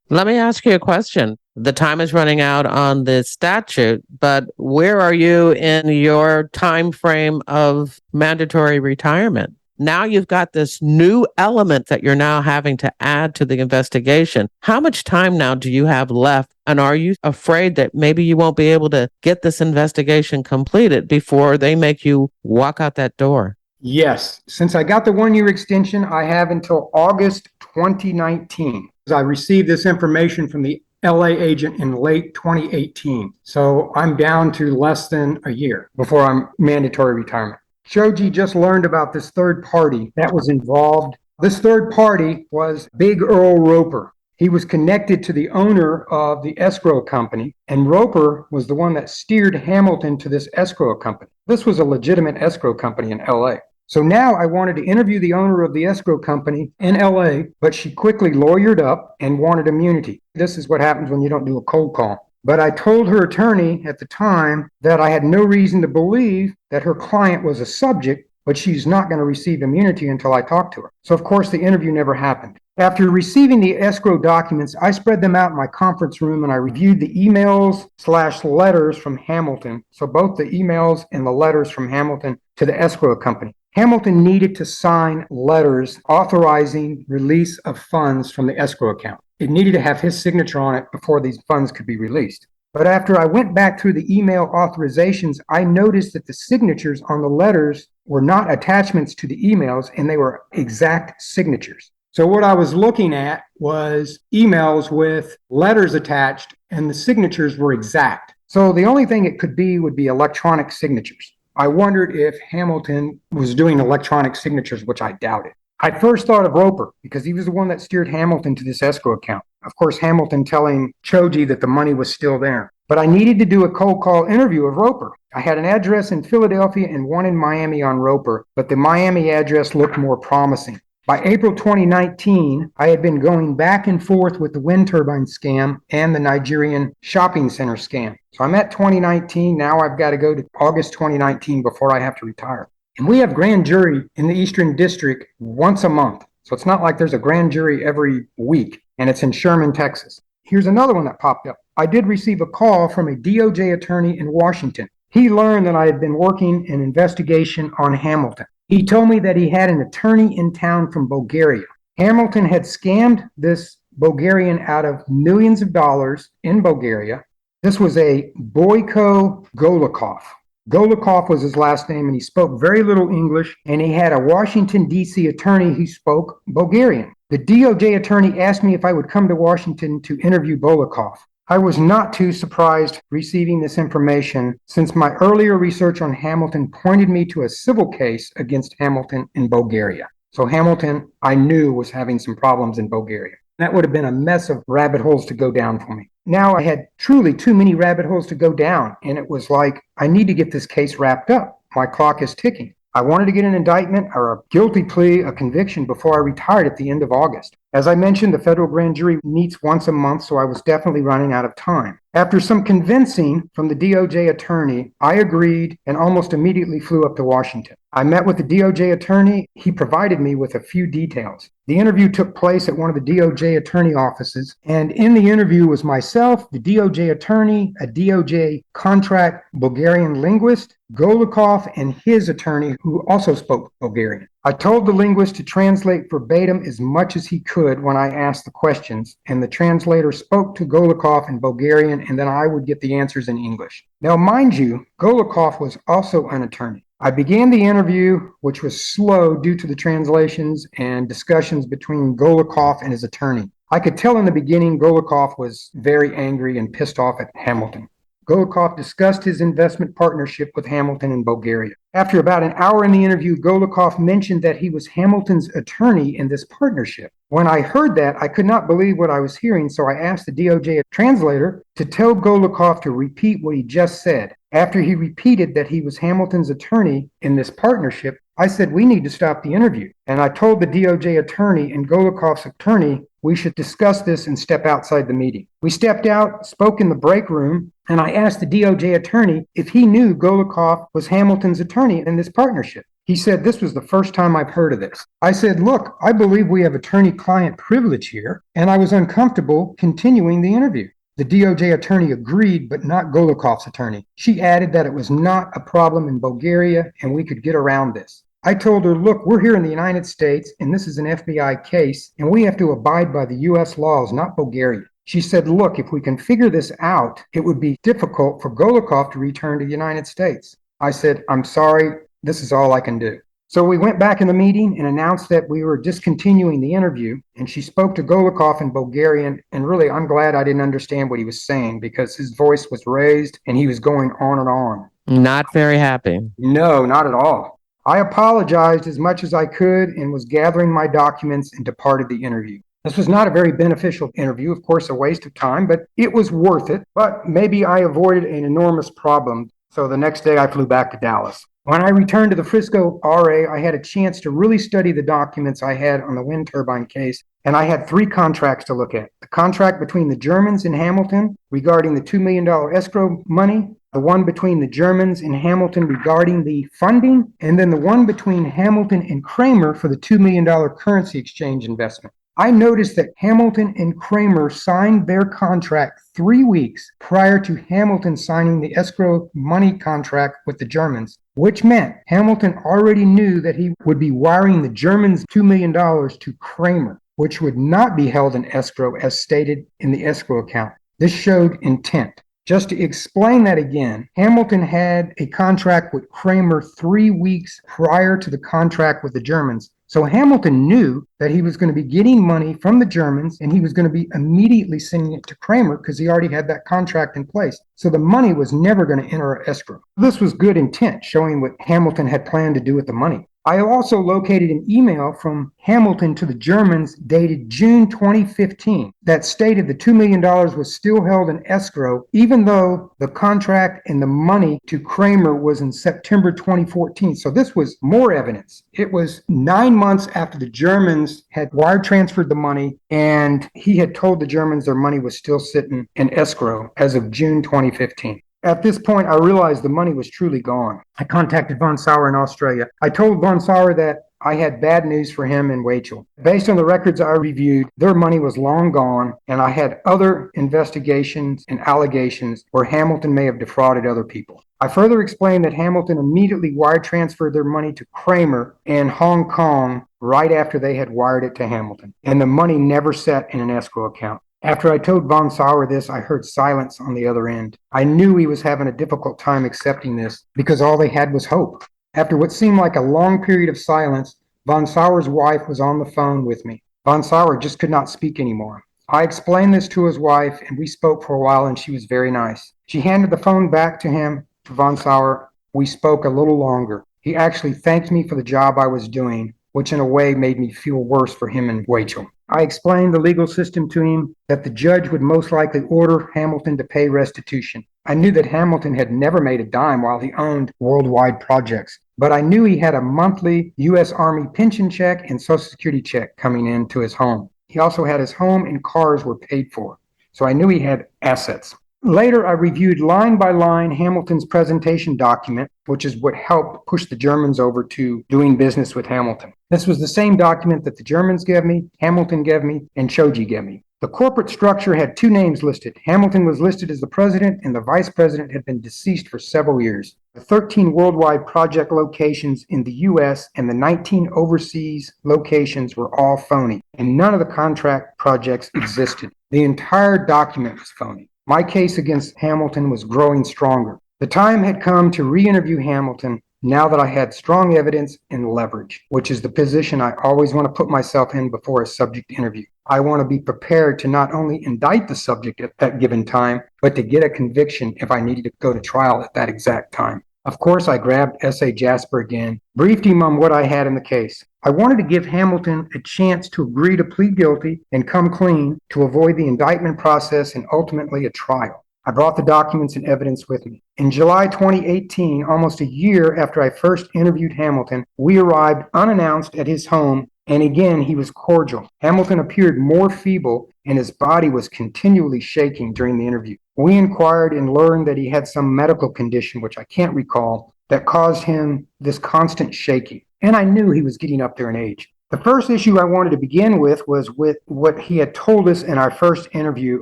Let me ask you a question. The time is running out on the statute, but where are you in your time frame of mandatory retirement? Now you've got this new element that you're now having to add to the investigation. How much time now do you have left? And are you afraid that maybe you won't be able to get this investigation completed before they make you walk out that door? Yes. Since I got the 1-year extension, I have until August 2019. I received this information from the LA agent in late 2018. So I'm down to less than a year before I'm mandatory retirement. Choji just learned about this third party that was involved. This third party was Big Earl Roper. He was connected to the owner of the escrow company, and Roper was the one that steered Hamilton to this escrow company. This was a legitimate escrow company in LA. So now I wanted to interview the owner of the escrow company in LA, but she quickly lawyered up and wanted immunity. This is what happens when you don't do a cold call. But I told her attorney at the time that I had no reason to believe that her client was a subject, but she's not going to receive immunity until I talk to her. So, of course, the interview never happened. After receiving the escrow documents, I spread them out in my conference room and I reviewed the emails/letters from Hamilton. So both the emails and the letters from Hamilton to the escrow company. Hamilton needed to sign letters authorizing release of funds from the escrow account. It needed to have his signature on it before these funds could be released. But after I went back through the email authorizations, I noticed that the signatures on the letters were not attachments to the emails, and they were exact signatures. So what I was looking at was emails with letters attached, and the signatures were exact. So the only thing it could be would be electronic signatures. I wondered if Hamilton was doing electronic signatures, which I doubted. I first thought of Roper because he was the one that steered Hamilton to this escrow account. Of course, Hamilton telling Choji that the money was still there. But I needed to do a cold call interview of Roper. I had an address in Philadelphia and one in Miami on Roper, but the Miami address looked more promising. By April 2019, I had been going back and forth with the wind turbine scam and the Nigerian shopping center scam. So I'm at 2019. Now I've got to go to August 2019 before I have to retire. And we have grand jury in the Eastern District once a month. So it's not like there's a grand jury every week, and it's in Sherman, Texas. Here's another one that popped up. I did receive a call from a DOJ attorney in Washington. He learned that I had been working an investigation on Hamilton. He told me that he had an attorney in town from Bulgaria. Hamilton had scammed this Bulgarian out of millions of dollars in Bulgaria. This was a Boyko Golikov. Golikov was his last name, and he spoke very little English, and he had a Washington, D.C. attorney who spoke Bulgarian. The DOJ attorney asked me if I would come to Washington to interview Golikov. I was not too surprised receiving this information since my earlier research on Hamilton pointed me to a civil case against Hamilton in Bulgaria. So Hamilton, I knew, was having some problems in Bulgaria. That would have been a mess of rabbit holes to go down for me. Now I had truly too many rabbit holes to go down, and it was like, I need to get this case wrapped up. My clock is ticking. I wanted to get an indictment or a guilty plea, a conviction before I retired at the end of August. As I mentioned, the federal grand jury meets once a month, so I was definitely running out of time. After some convincing from the DOJ attorney, I agreed and almost immediately flew up to Washington. I met with the DOJ attorney. He provided me with a few details. The interview took place at one of the DOJ attorney offices, and in the interview was myself, the DOJ attorney, a DOJ contract Bulgarian linguist, Golikov, and his attorney, who also spoke Bulgarian. I told the linguist to translate verbatim as much as he could when I asked the questions, and the translator spoke to Golikov in Bulgarian, and then I would get the answers in English. Now, mind you, Golikov was also an attorney. I began the interview, which was slow due to the translations and discussions between Golikov and his attorney. I could tell in the beginning Golikov was very angry and pissed off at Hamilton. Golikov discussed his investment partnership with Hamilton in Bulgaria. After about an hour in the interview, Golikov mentioned that he was Hamilton's attorney in this partnership. When I heard that, I could not believe what I was hearing, so I asked the DOJ translator to tell Golikov to repeat what he just said. After he repeated that he was Hamilton's attorney in this partnership, I said, we need to stop the interview. And I told the DOJ attorney and Golikov's attorney we should discuss this and step outside the meeting. We stepped out, spoke in the break room, and I asked the DOJ attorney if he knew Golikov was Hamilton's attorney in this partnership. He said, this was the first time I've heard of this. I said, look, I believe we have attorney-client privilege here, and I was uncomfortable continuing the interview. The DOJ attorney agreed, but not Golikov's attorney. She added that it was not a problem in Bulgaria and we could get around this. I told her, look, we're here in the United States and this is an FBI case and we have to abide by the U.S. laws, not Bulgaria. She said, look, if we can figure this out, it would be difficult for Golikov to return to the United States. I said, I'm sorry, this is all I can do. So we went back in the meeting and announced that we were discontinuing the interview, and she spoke to Golikov in Bulgarian, and really I'm glad I didn't understand what he was saying because his voice was raised and he was going on and on. Not very happy. No, not at all. I apologized as much as I could and was gathering my documents and departed the interview. This was not a very beneficial interview, of course, a waste of time, but it was worth it. But maybe I avoided an enormous problem. So the next day I flew back to Dallas. When I returned to the Frisco RA, I had a chance to really study the documents I had on the wind turbine case, and I had 3 contracts to look at. The contract between the Germans and Hamilton regarding the $2 million escrow money, the one between the Germans and Hamilton regarding the funding, and then the one between Hamilton and Kramer for the $2 million currency exchange investment. I noticed that Hamilton and Kramer signed their contract 3 weeks prior to Hamilton signing the escrow money contract with the Germans, which meant Hamilton already knew that he would be wiring the Germans $2 million to Kramer, which would not be held in escrow as stated in the escrow account. This showed intent. Just to explain that again, Hamilton had a contract with Kramer 3 weeks prior to the contract with the Germans. So Hamilton knew that he was going to be getting money from the Germans and he was going to be immediately sending it to Kramer because he already had that contract in place. So the money was never going to enter escrow. This was good intent, showing what Hamilton had planned to do with the money. I also located an email from Hamilton to the Germans dated June 2015 that stated the $2 million was still held in escrow, even though the contract and the money to Kramer was in September 2014. So this was more evidence. It was 9 months after the Germans had wire transferred the money, and he had told the Germans their money was still sitting in escrow as of June 2015. At this point, I realized the money was truly gone. I contacted Von Sauer in Australia. I told Von Sauer that I had bad news for him and Rachel. Based on the records I reviewed, their money was long gone, and I had other investigations and allegations where Hamilton may have defrauded other people. I further explained that Hamilton immediately wire transferred their money to Kramer in Hong Kong right after they had wired it to Hamilton, and the money never sat in an escrow account. After I told Von Sauer this, I heard silence on the other end. I knew he was having a difficult time accepting this because all they had was hope. After what seemed like a long period of silence, Von Sauer's wife was on the phone with me. Von Sauer just could not speak anymore. I explained this to his wife, and we spoke for a while, and she was very nice. She handed the phone back to him, to Von Sauer. We spoke a little longer. He actually thanked me for the job I was doing, which in a way made me feel worse for him and Rachel. I explained the legal system to him, that the judge would most likely order Hamilton to pay restitution. I knew that Hamilton had never made a dime while he owned Worldwide Projects, but I knew he had a monthly U.S. Army pension check and Social Security check coming into his home. He also had his home and cars were paid for, so I knew he had assets. Later, I reviewed line by line Hamilton's presentation document, which is what helped push the Germans over to doing business with Hamilton. This was the same document that the Germans gave me, Hamilton gave me, and Choji gave me. The corporate structure had two names listed. Hamilton was listed as the president, and the vice president had been deceased for several years. The 13 worldwide project locations in the U.S. and the 19 overseas locations were all phony, and none of the contract projects existed. The entire document was phony. My case against Hamilton was growing stronger. The time had come to re-interview Hamilton now that I had strong evidence and leverage, which is the position I always want to put myself in before a subject interview. I want to be prepared to not only indict the subject at that given time, but to get a conviction if I needed to go to trial at that exact time. Of course, I grabbed S.A. Jasper again, briefed him on what I had in the case. I wanted to give Hamilton a chance to agree to plead guilty and come clean to avoid the indictment process and ultimately a trial. I brought the documents and evidence with me. In July 2018, almost a year after I first interviewed Hamilton, we arrived unannounced at his home, and again, he was cordial. Hamilton appeared more feeble, and his body was continually shaking during the interview. We inquired and learned that he had some medical condition, which I can't recall, that caused him this constant shaking. And I knew he was getting up there in age. The first issue I wanted to begin with was with what he had told us in our first interview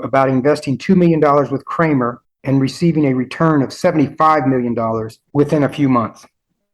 about investing $2 million with Kramer and receiving a return of $75 million within a few months.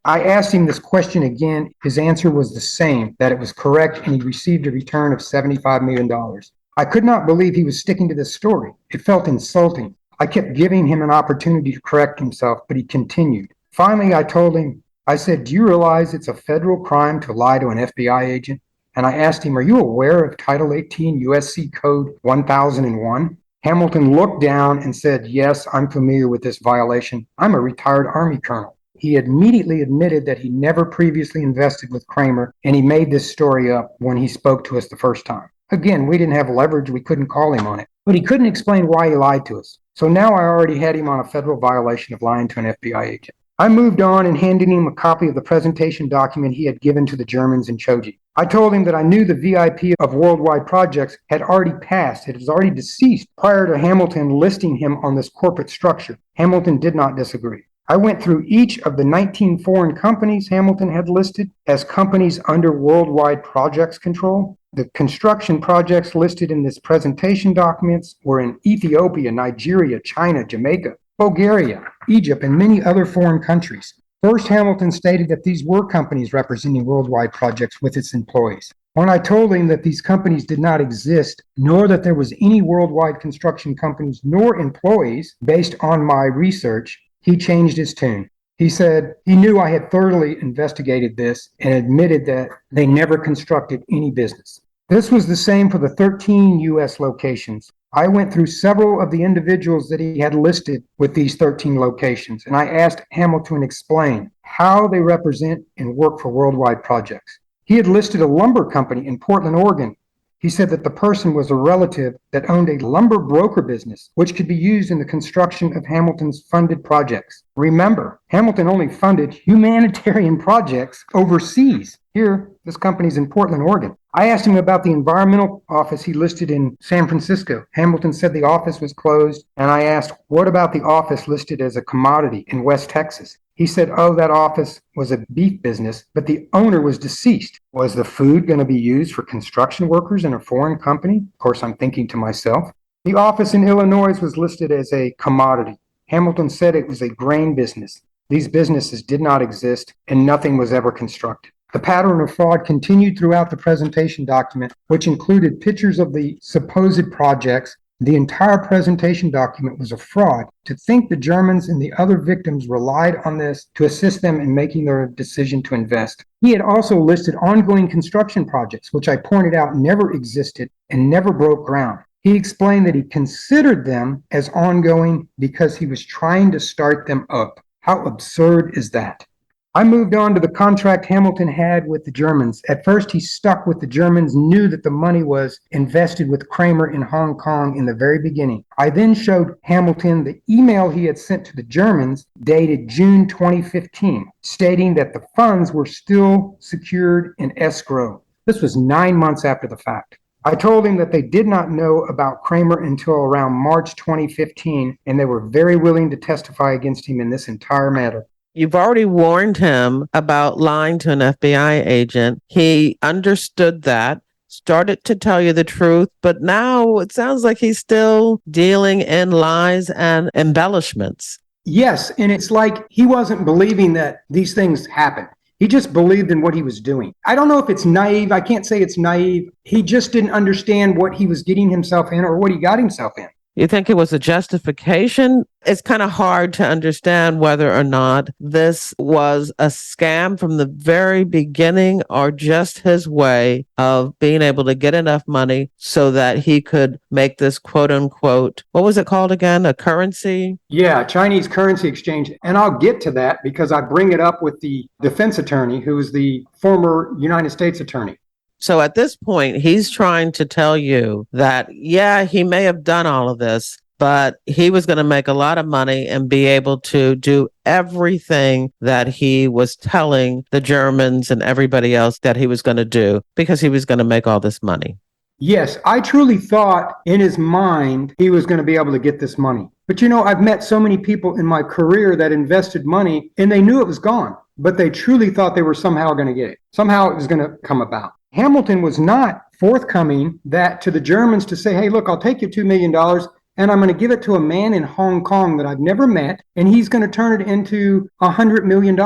I asked him this question again. His answer was the same, that it was correct, and he received a return of $75 million. I could not believe he was sticking to this story. It felt insulting. I kept giving him an opportunity to correct himself, but he continued. Finally, I told him, I said, do you realize it's a federal crime to lie to an FBI agent? And I asked him, are you aware of Title 18 USC Code 1001? Hamilton looked down and said, yes, I'm familiar with this violation. I'm a retired Army colonel. He immediately admitted that he never previously invested with Kramer, and he made this story up when he spoke to us the first time. Again, we didn't have leverage. We couldn't call him on it. But he couldn't explain why he lied to us. So now I already had him on a federal violation of lying to an FBI agent. I moved on and handed him a copy of the presentation document he had given to the Germans in Choji. I told him that I knew the VIP of Worldwide Projects had already passed. It was already deceased prior to Hamilton listing him on this corporate structure. Hamilton did not disagree. I went through each of the 19 foreign companies Hamilton had listed as companies under Worldwide Projects control. The construction projects listed in this presentation documents were in Ethiopia, Nigeria, China, Jamaica, Bulgaria, Egypt, and many other foreign countries. First, Hamilton stated that these were companies representing Worldwide Projects with its employees. When I told him that these companies did not exist, nor that there was any worldwide construction companies nor employees based on my research, he changed his tune. He said he knew I had thoroughly investigated this and admitted that they never constructed any business. This was the same for the 13 U.S. locations. I went through several of the individuals that he had listed with these 13 locations, and I asked Hamilton to explain how they represent and work for Worldwide Projects. He had listed a lumber company in Portland, Oregon. He said that the person was a relative that owned a lumber broker business, which could be used in the construction of Hamilton's funded projects. Remember, Hamilton only funded humanitarian projects overseas. Here, this company's in Portland, Oregon. I asked him about the environmental office he listed in San Francisco. Hamilton said the office was closed, and I asked, what about the office listed as a commodity in West Texas? He said, oh, that office was a beef business, but the owner was deceased. Was the food going to be used for construction workers in a foreign company? Of course, I'm thinking to myself. The office in Illinois was listed as a commodity. Hamilton said it was a grain business. These businesses did not exist, and nothing was ever constructed. The pattern of fraud continued throughout the presentation document, which included pictures of the supposed projects. The entire presentation document was a fraud. To think the Germans and the other victims relied on this to assist them in making their decision to invest. He had also listed ongoing construction projects, which I pointed out never existed and never broke ground. He explained that he considered them as ongoing because he was trying to start them up. How absurd is that? I moved on to the contract Hamilton had with the Germans. At first, he stuck with the Germans, knew that the money was invested with Kramer in Hong Kong in the very beginning. I then showed Hamilton the email he had sent to the Germans dated June 2015, stating that the funds were still secured in escrow. This was 9 months after the fact. I told him that they did not know about Kramer until around March 2015, and they were very willing to testify against him in this entire matter. You've already warned him about lying to an FBI agent. He understood that, started to tell you the truth, but now it sounds like he's still dealing in lies and embellishments. Yes, and it's like he wasn't believing that these things happened. He just believed in what he was doing. I don't know if it's naive. I can't say it's naive. He just didn't understand what he was getting himself in or what he got himself in. You think it was a justification? It's kind of hard to understand whether or not this was a scam from the very beginning or just his way of being able to get enough money so that he could make this quote unquote, what was it called again? A currency? Yeah, Chinese currency exchange. And I'll get to that because I bring it up with the defense attorney, who is the former United States attorney. So at this point, he's trying to tell you that, yeah, he may have done all of this, but he was going to make a lot of money and be able to do everything that he was telling the Germans and everybody else that he was going to do because he was going to make all this money. Yes, I truly thought in his mind he was going to be able to get this money. But I've met so many people in my career that invested money and they knew it was gone, but they truly thought they were somehow going to get it. Somehow it was going to come about. Hamilton was not forthcoming that to the Germans to say, hey, look, I'll take your $2 million and I'm going to give it to a man in Hong Kong that I've never met, and he's going to turn it into $100 million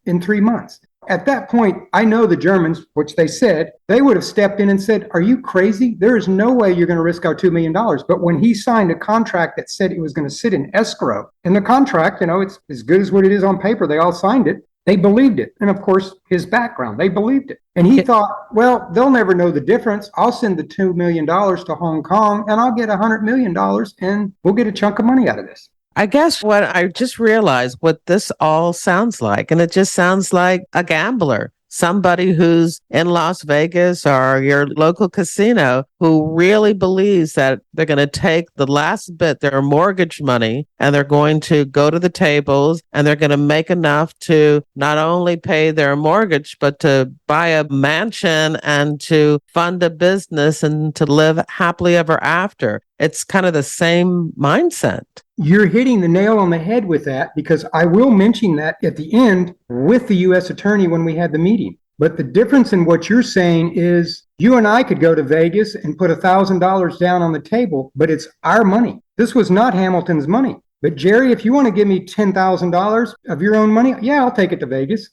in 3 months. At that point, I know the Germans, which they said, they would have stepped in and said, are you crazy? There is no way you're going to risk our $2 million. But when he signed a contract that said it was going to sit in escrow, and the contract, it's as good as what it is on paper, they all signed it. They believed it. And of course, his background, they believed it. And he thought, well, they'll never know the difference. I'll send the $2 million to Hong Kong and I'll get $100 million and we'll get a chunk of money out of this. I guess what I just realized what this all sounds like, and it just sounds like a gambler. Somebody who's in Las Vegas or your local casino who really believes that they're going to take the last bit, their mortgage money, and they're going to go to the tables and they're going to make enough to not only pay their mortgage, but to buy a mansion and to fund a business and to live happily ever after. It's kind of the same mindset. You're hitting the nail on the head with that, because I will mention that at the end with the U.S. attorney when we had the meeting. But the difference in what you're saying is you and I could go to Vegas and put $1,000 down on the table, but it's our money. This was not Hamilton's money. But Jerry, if you want to give me $10,000 of your own money, yeah, I'll take it to Vegas.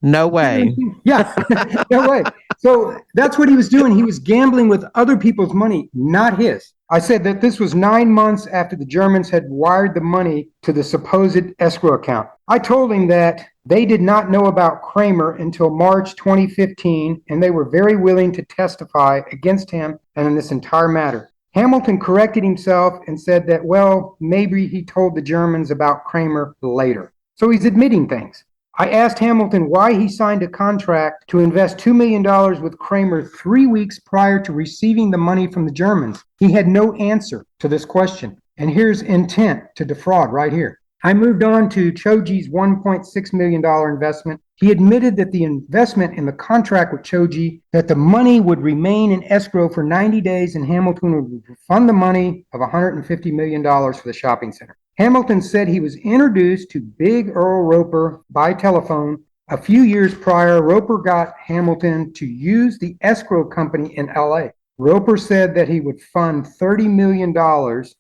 No way. Yeah, no way. So that's what he was doing. He was gambling with other people's money, not his. I said that this was 9 months after the Germans had wired the money to the supposed escrow account. I told him that they did not know about Kramer until March 2015, and they were very willing to testify against him and in this entire matter. Hamilton corrected himself and said that, well, maybe he told the Germans about Kramer later. So he's admitting things. I asked Hamilton why he signed a contract to invest $2 million with Kramer 3 weeks prior to receiving the money from the Germans. He had no answer to this question. And here's intent to defraud right here. I moved on to Choji's $1.6 million investment. He admitted that the investment in the contract with Choji, that the money would remain in escrow for 90 days and Hamilton would refund the money of $150 million for the shopping center. Hamilton said he was introduced to Big Earl Roper by telephone. A few years prior, Roper got Hamilton to use the escrow company in LA. Roper said that he would fund $30 million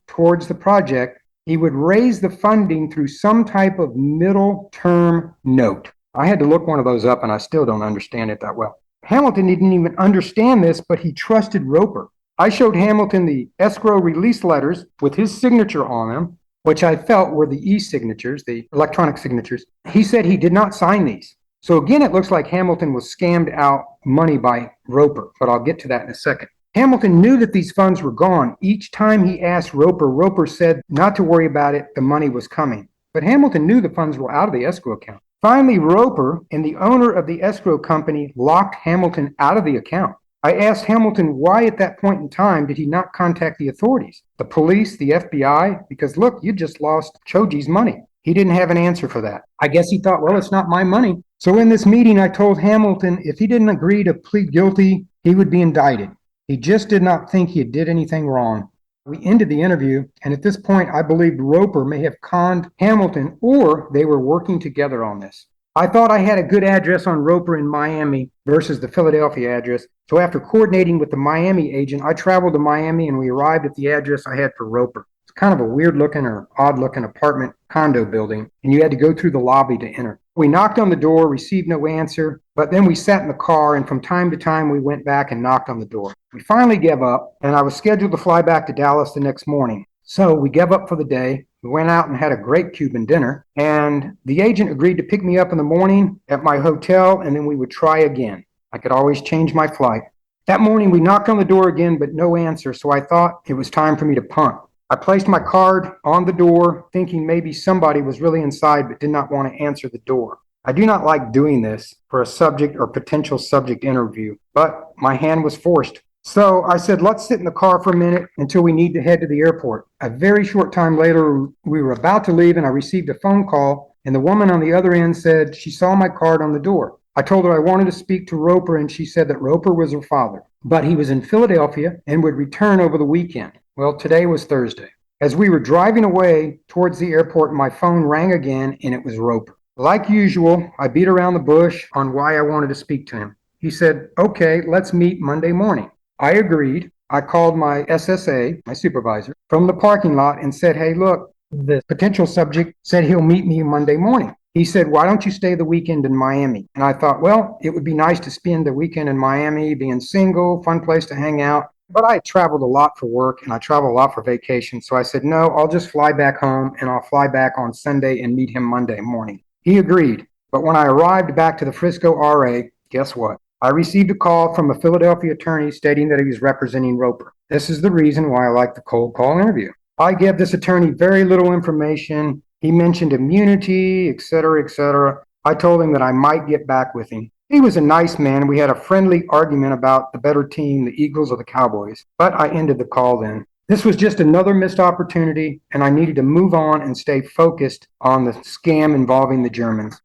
towards the project. He would raise the funding through some type of middle term note. I had to look one of those up and I still don't understand it that well. Hamilton didn't even understand this, but he trusted Roper. I showed Hamilton the escrow release letters with his signature on them, which I felt were the e-signatures, the electronic signatures. He said he did not sign these. So again, it looks like Hamilton was scammed out money by Roper, but I'll get to that in a second. Hamilton knew that these funds were gone. Each time he asked Roper, Roper said not to worry about it, the money was coming. But Hamilton knew the funds were out of the escrow account. Finally, Roper and the owner of the escrow company locked Hamilton out of the account. I asked Hamilton why at that point in time did he not contact the authorities, the police, the FBI, because look, you just lost Choji's money. He didn't have an answer for that. I guess he thought, well, it's not my money. So in this meeting, I told Hamilton if he didn't agree to plead guilty, he would be indicted. He just did not think he did anything wrong. We ended the interview, and at this point, I believed Roper may have conned Hamilton, or they were working together on this. I thought I had a good address on Roper in Miami versus the Philadelphia address. So after coordinating with the Miami agent, I traveled to Miami and we arrived at the address I had for Roper. It's kind of a weird looking or odd looking apartment condo building, and you had to go through the lobby to enter. We knocked on the door, received no answer, but then we sat in the car, and from time to time we went back and knocked on the door. We finally gave up, and I was scheduled to fly back to Dallas the next morning. So we gave up for the day. We went out and had a great Cuban dinner, and the agent agreed to pick me up in the morning at my hotel, and then we would try again. I could always change my flight. That morning we knocked on the door again, but no answer, so I thought it was time for me to punt. I placed my card on the door, thinking maybe somebody was really inside but did not want to answer the door. I do not like doing this for a subject or potential subject interview, but my hand was forced. So I said, let's sit in the car for a minute until we need to head to the airport. A very short time later, we were about to leave and I received a phone call, and the woman on the other end said she saw my card on the door. I told her I wanted to speak to Roper, and she said that Roper was her father, but he was in Philadelphia and would return over the weekend. Well, today was Thursday. As we were driving away towards the airport, my phone rang again, and it was Roper. Like usual, I beat around the bush on why I wanted to speak to him. He said, okay, let's meet Monday morning. I agreed. I called my SSA, my supervisor, from the parking lot and said, hey, look, the potential subject said he'll meet me Monday morning. He said, why don't you stay the weekend in Miami? And I thought, well, it would be nice to spend the weekend in Miami, being single, fun place to hang out. But I traveled a lot for work and I travel a lot for vacation. So I said, no, I'll just fly back home and I'll fly back on Sunday and meet him Monday morning. He agreed. But when I arrived back to the Frisco RA, guess what? I received a call from a Philadelphia attorney stating that he was representing Roper. This is the reason why I like the cold call interview. I gave this attorney very little information. He mentioned immunity, et cetera, et cetera. I told him that I might get back with him. He was a nice man. We had a friendly argument about the better team, the Eagles or the Cowboys, but I ended the call then. This was just another missed opportunity, and I needed to move on and stay focused on the scam involving the Germans.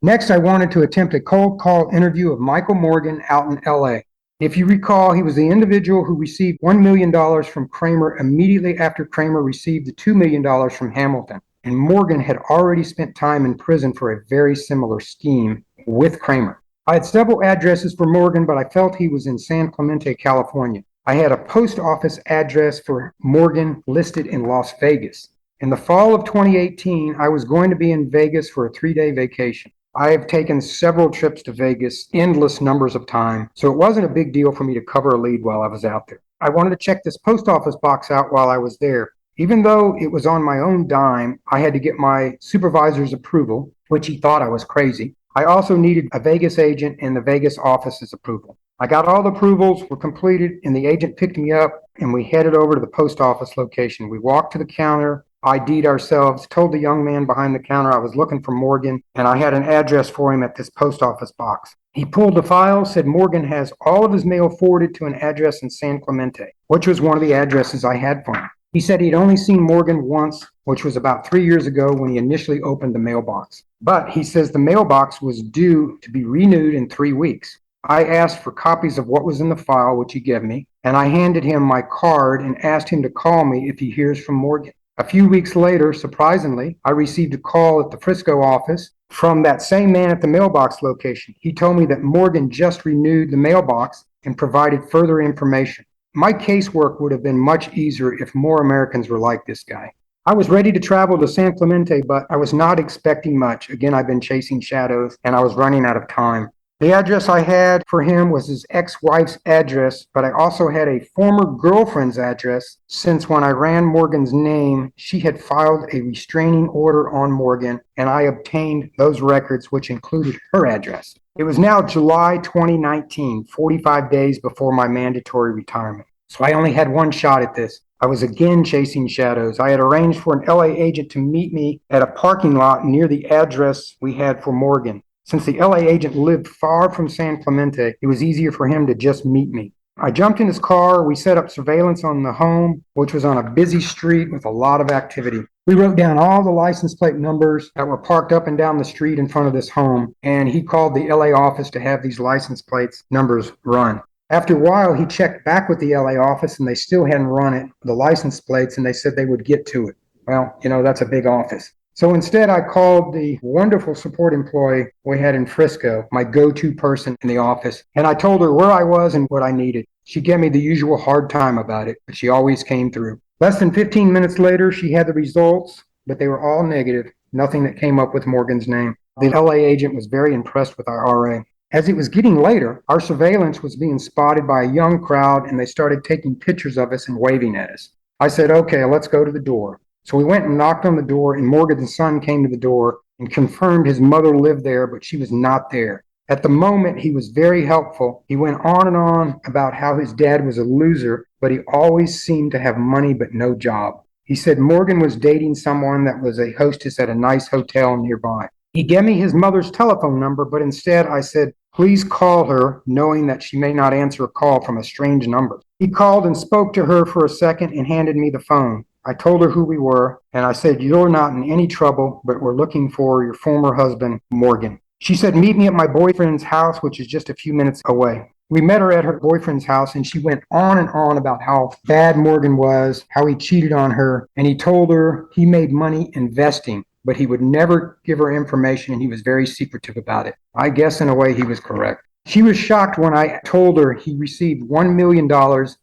Next, I wanted to attempt a cold call interview of Michael Morgan out in LA. If you recall, he was the individual who received $1 million from Kramer immediately after Kramer received the $2 million from Hamilton. And Morgan had already spent time in prison for a very similar scheme with Kramer. I had several addresses for Morgan, but I felt he was in San Clemente, California. I had a post office address for Morgan listed in Las Vegas. In the fall of 2018, I was going to be in Vegas for a 3-day vacation. I have taken several trips to Vegas, endless numbers of time, so it wasn't a big deal for me to cover a lead while I was out there. I wanted to check this post office box out while I was there. Even though it was on my own dime, I had to get my supervisor's approval, which he thought I was crazy. I also needed a Vegas agent and the Vegas office's approval. I got all the approvals were completed, and the agent picked me up, and we headed over to the post office location. We walked to the counter, ID'd ourselves, told the young man behind the counter I was looking for Morgan, and I had an address for him at this post office box. He pulled the file, said Morgan has all of his mail forwarded to an address in San Clemente, which was one of the addresses I had for him. He said he'd only seen Morgan once, which was about 3 years ago when he initially opened the mailbox. But he says the mailbox was due to be renewed in 3 weeks. I asked for copies of what was in the file, which he gave me, and I handed him my card and asked him to call me if he hears from Morgan. A few weeks later, surprisingly, I received a call at the Frisco office from that same man at the mailbox location. He told me that Morgan just renewed the mailbox and provided further information. My casework would have been much easier if more Americans were like this guy. I was ready to travel to San Clemente, but I was not expecting much. Again, I've been chasing shadows, and I was running out of time. The address I had for him was his ex-wife's address, but I also had a former girlfriend's address, since when I ran Morgan's name, she had filed a restraining order on Morgan, and I obtained those records, which included her address. It was now July 2019, 45 days before my mandatory retirement. So I only had one shot at this. I was again chasing shadows. I had arranged for an LA agent to meet me at a parking lot near the address we had for Morgan. Since the LA agent lived far from San Clemente, it was easier for him to just meet me. I jumped in his car. We set up surveillance on the home, which was on a busy street with a lot of activity. We wrote down all the license plate numbers that were parked up and down the street in front of this home, and he called the LA office to have these license plates numbers run. After a while, he checked back with the LA office, and they still hadn't run it, the license plates, and they said they would get to it. Well, that's a big office. So instead, I called the wonderful support employee we had in Frisco, my go-to person in the office, and I told her where I was and what I needed. She gave me the usual hard time about it, but she always came through. Less than 15 minutes later, she had the results, but they were all negative, nothing that came up with Morgan's name. The LA agent was very impressed with our RA. As it was getting later, our surveillance was being spotted by a young crowd, and they started taking pictures of us and waving at us. I said, okay, let's go to the door. So we went and knocked on the door, and Morgan's son came to the door and confirmed his mother lived there, but she was not there. At the moment, he was very helpful. He went on and on about how his dad was a loser, but he always seemed to have money but no job. He said Morgan was dating someone that was a hostess at a nice hotel nearby. He gave me his mother's telephone number, but instead I said, please call her, knowing that she may not answer a call from a strange number. He called and spoke to her for a second and handed me the phone. I told her who we were, and I said, you're not in any trouble, but we're looking for your former husband, Morgan. She said, meet me at my boyfriend's house, which is just a few minutes away. We met her at her boyfriend's house, and she went on and on about how bad Morgan was, how he cheated on her, and he told her he made money investing, but he would never give her information, and he was very secretive about it. I guess in a way he was correct. She was shocked when I told her he received $1 million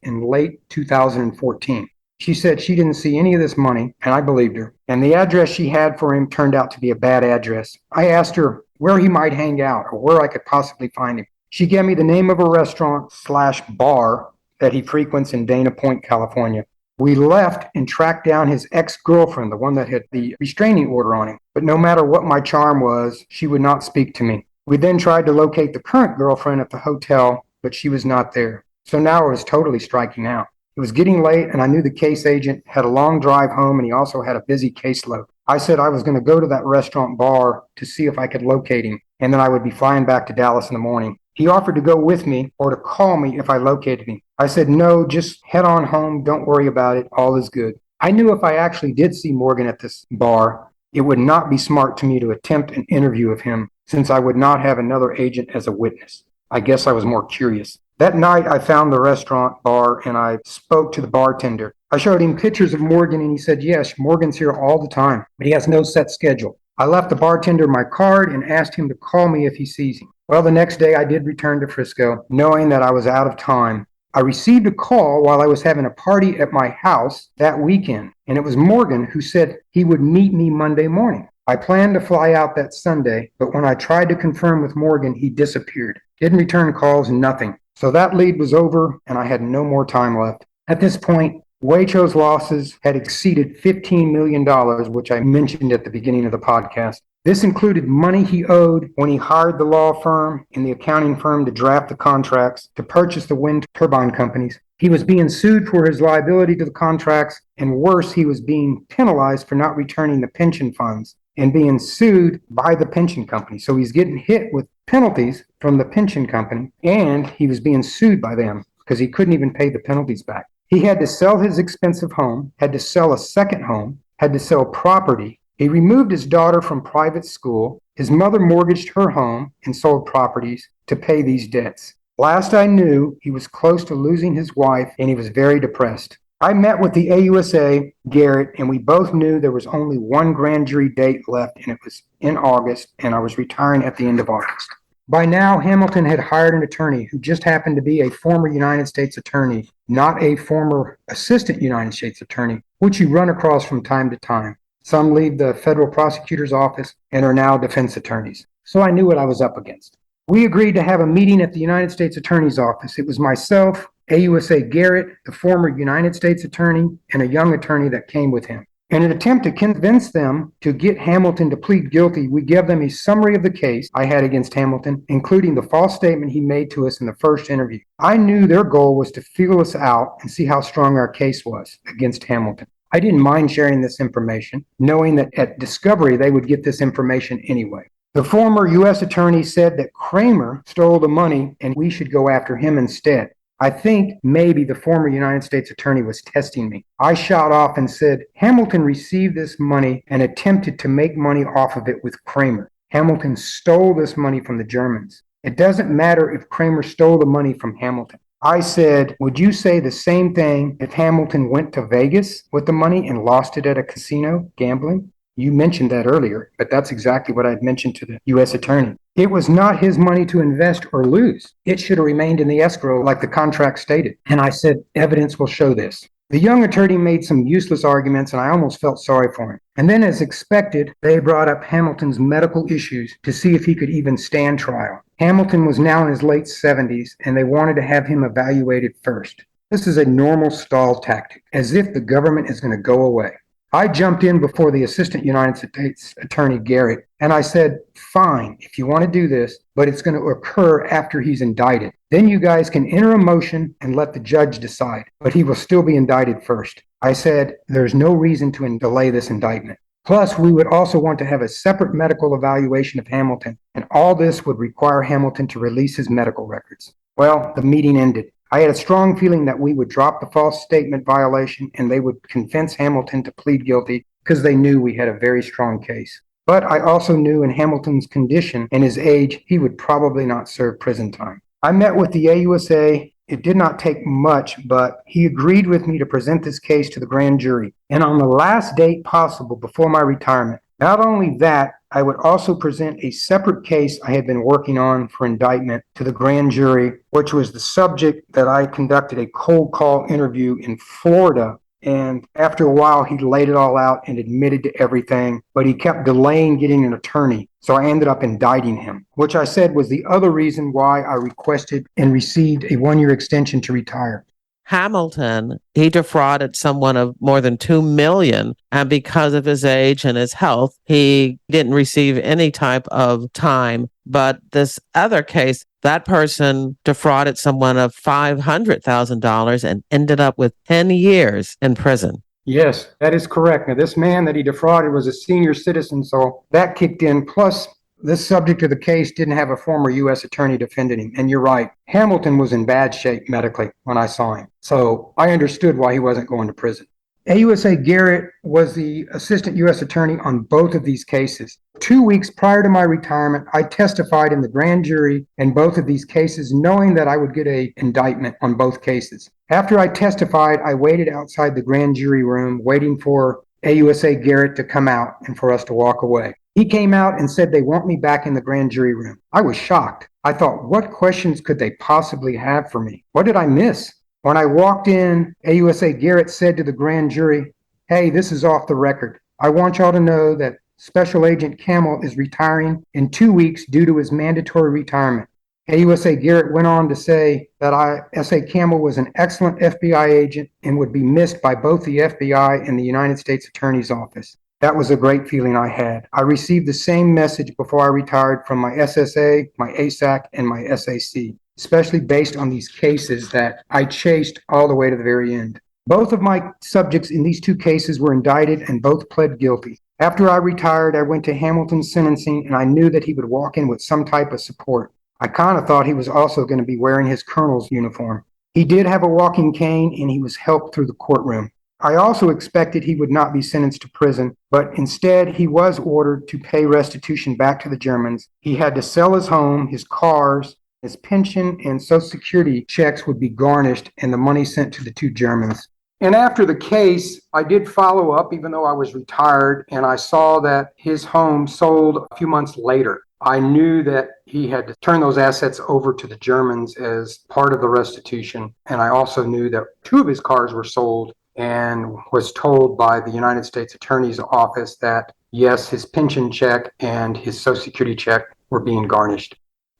in late 2014. She said she didn't see any of this money, and I believed her. And the address she had for him turned out to be a bad address. I asked her where he might hang out or where I could possibly find him. She gave me the name of a restaurant/bar that he frequents in Dana Point, California. We left and tracked down his ex-girlfriend, the one that had the restraining order on him. But no matter what my charm was, she would not speak to me. We then tried to locate the current girlfriend at the hotel, but she was not there. So now I was totally striking out. It was getting late, and I knew the case agent had a long drive home, and he also had a busy caseload. I said I was going to go to that restaurant bar to see if I could locate him, and then I would be flying back to Dallas in the morning. He offered to go with me or to call me if I located him. I said, no, just head on home. Don't worry about it. All is good. I knew if I actually did see Morgan at this bar, it would not be smart to me to attempt an interview of him, since I would not have another agent as a witness. I guess I was more curious. That night, I found the restaurant bar, and I spoke to the bartender. I showed him pictures of Morgan, and he said, yes, Morgan's here all the time, but he has no set schedule. I left the bartender my card and asked him to call me if he sees him. Well, the next day, I did return to Frisco, knowing that I was out of time. I received a call while I was having a party at my house that weekend, and it was Morgan who said he would meet me Monday morning. I planned to fly out that Sunday, but when I tried to confirm with Morgan, he disappeared. Didn't return calls, nothing. So that lead was over, and I had no more time left. At this point, Huecho's losses had exceeded $15 million, which I mentioned at the beginning of the podcast. This included money he owed when he hired the law firm and the accounting firm to draft the contracts to purchase the wind turbine companies. He was being sued for his liability to the contracts, and worse, he was being penalized for not returning the pension funds and being sued by the pension company. So he's getting hit with penalties from the pension company, and he was being sued by them because he couldn't even pay the penalties back. He had to sell his expensive home, had to sell a second home, had to sell property. He removed his daughter from private school. His mother mortgaged her home and sold properties to pay these debts. Last I knew, he was close to losing his wife, and he was very depressed. I met with the AUSA, Garrett, and we both knew there was only one grand jury date left, and it was in August, and I was retiring at the end of August. By now, Hamilton had hired an attorney who just happened to be a former United States attorney, not a former assistant United States attorney, which you run across from time to time. Some leave the federal prosecutor's office and are now defense attorneys. So I knew what I was up against. We agreed to have a meeting at the United States Attorney's office. It was myself, AUSA Garrett, the former United States attorney, and a young attorney that came with him. In an attempt to convince them to get Hamilton to plead guilty, we gave them a summary of the case I had against Hamilton, including the false statement he made to us in the first interview. I knew their goal was to feel us out and see how strong our case was against Hamilton. I didn't mind sharing this information, knowing that at discovery they would get this information anyway. The former U.S. attorney said that Kramer stole the money and we should go after him instead. I think maybe the former United States attorney was testing me. I shot off and said, Hamilton received this money and attempted to make money off of it with Kramer. Hamilton stole this money from the Germans. It doesn't matter if Kramer stole the money from Hamilton. I said, would you say the same thing if Hamilton went to Vegas with the money and lost it at a casino gambling? You mentioned that earlier, but that's exactly what I'd mentioned to the U.S. attorney. It was not his money to invest or lose. It should have remained in the escrow like the contract stated. And I said, evidence will show this. The young attorney made some useless arguments, and I almost felt sorry for him. And then, as expected, they brought up Hamilton's medical issues to see if he could even stand trial. Hamilton was now in his late 70s, and they wanted to have him evaluated first. This is a normal stall tactic, as if the government is going to go away. I jumped in before the Assistant United States Attorney Garrett, and I said, fine, if you want to do this, but it's going to occur after he's indicted. Then you guys can enter a motion and let the judge decide, but he will still be indicted first. I said, there's no reason to delay this indictment. Plus, we would also want to have a separate medical evaluation of Hamilton, and all this would require Hamilton to release his medical records. Well, the meeting ended. I had a strong feeling that we would drop the false statement violation and they would convince Hamilton to plead guilty because they knew we had a very strong case. But I also knew in Hamilton's condition and his age, he would probably not serve prison time. I met with the AUSA. It did not take much, but he agreed with me to present this case to the grand jury. And on the last date possible before my retirement. Not only that, I would also present a separate case I had been working on for indictment to the grand jury, which was the subject that I conducted a cold call interview in Florida. And after a while, he laid it all out and admitted to everything, but he kept delaying getting an attorney. So I ended up indicting him, which I said was the other reason why I requested and received a 1-year extension to retire. Hamilton, he defrauded someone of more than $2 million. And because of his age and his health, he didn't receive any type of time. But this other case, that person defrauded someone of $500,000 and ended up with 10 years in prison. Yes, that is correct. Now, this man that he defrauded was a senior citizen, so that kicked in. Plus, this subject of the case didn't have a former U.S. attorney defending him. And you're right, Hamilton was in bad shape medically when I saw him. So I understood why he wasn't going to prison. AUSA Garrett was the assistant U.S. attorney on both of these cases. 2 weeks prior to my retirement, I testified in the grand jury in both of these cases, knowing that I would get an indictment on both cases. After I testified, I waited outside the grand jury room, waiting for AUSA Garrett to come out and for us to walk away. He came out and said they want me back in the grand jury room. I was shocked. I thought, what questions could they possibly have for me? What did I miss? When I walked in, AUSA Garrett said to the grand jury, hey, this is off the record. I want y'all to know that Special Agent Kamel is retiring in 2 weeks due to his mandatory retirement. AUSA Garrett went on to say that S.A. Kamel was an excellent FBI agent and would be missed by both the FBI and the United States Attorney's Office. That was a great feeling I had. I received the same message before I retired from my SSA, my ASAC, and my SAC, especially based on these cases that I chased all the way to the very end. Both of my subjects in these two cases were indicted and both pled guilty. After I retired, I went to Hamilton's sentencing and I knew that he would walk in with some type of support. I kind of thought he was also going to be wearing his colonel's uniform. He did have a walking cane and he was helped through the courtroom. I also expected he would not be sentenced to prison, but instead he was ordered to pay restitution back to the Germans. He had to sell his home, his cars, his pension, and Social Security checks would be garnished and the money sent to the two Germans. And after the case, I did follow up, even though I was retired, and I saw that his home sold a few months later. I knew that he had to turn those assets over to the Germans as part of the restitution. And I also knew that 2 of his cars were sold and was told by the United States Attorney's Office that, yes, his pension check and his Social Security check were being garnished.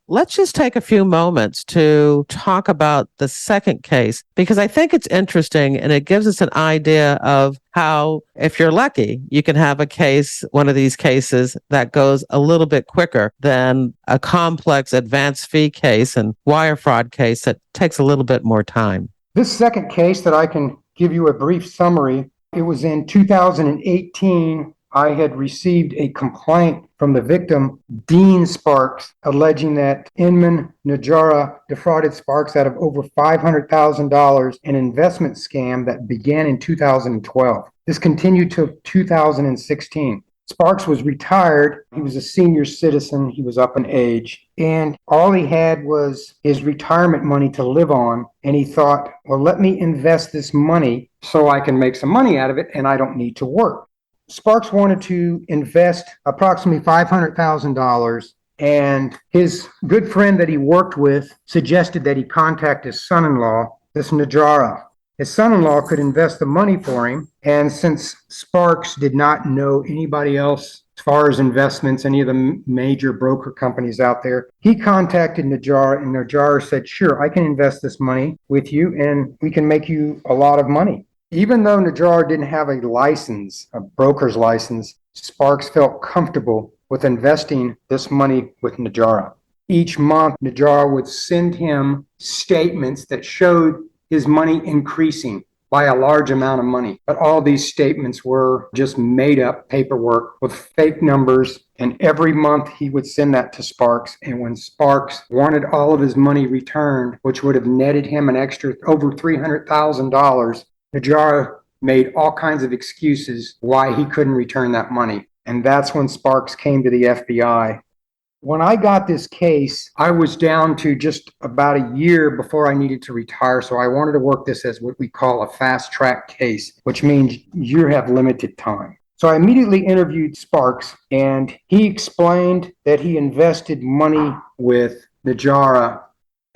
Let's just take a few moments to talk about the second case, because I think it's interesting and it gives us an idea of how, if you're lucky, you can have a case, one of these cases that goes a little bit quicker than a complex advance fee case and wire fraud case that takes a little bit more time. This second case that I can give you a brief summary, it was in 2018. I had received a complaint from the victim, Dean Sparks, alleging that Inman Najara defrauded Sparks out of over $500,000 in an investment scam that began in 2012. This continued till 2016. Sparks was retired. He was a senior citizen. He was up in age. And all he had was his retirement money to live on. And he thought, well, let me invest this money so I can make some money out of it and I don't need to work. Sparks wanted to invest approximately $500,000, and his good friend that he worked with suggested that he contact his son-in-law, this Najara. His son-in-law could invest the money for him, and since Sparks did not know anybody else as far as investments, any of the major broker companies out there, he contacted Najara, and Najara said, sure, I can invest this money with you, and we can make you a lot of money. Even though Najara didn't have a license, a broker's license, Sparks felt comfortable with investing this money with Najara. Each month, Najara would send him statements that showed his money increasing by a large amount of money. But all these statements were just made up paperwork with fake numbers. And every month he would send that to Sparks. And when Sparks wanted all of his money returned, which would have netted him an extra over $300,000, Najara made all kinds of excuses why he couldn't return that money. And that's when Sparks came to the FBI. When I got this case, I was down to just about a year before I needed to retire. So I wanted to work this as what we call a fast track case, which means you have limited time. So I immediately interviewed Sparks, and he explained that he invested money with Najara.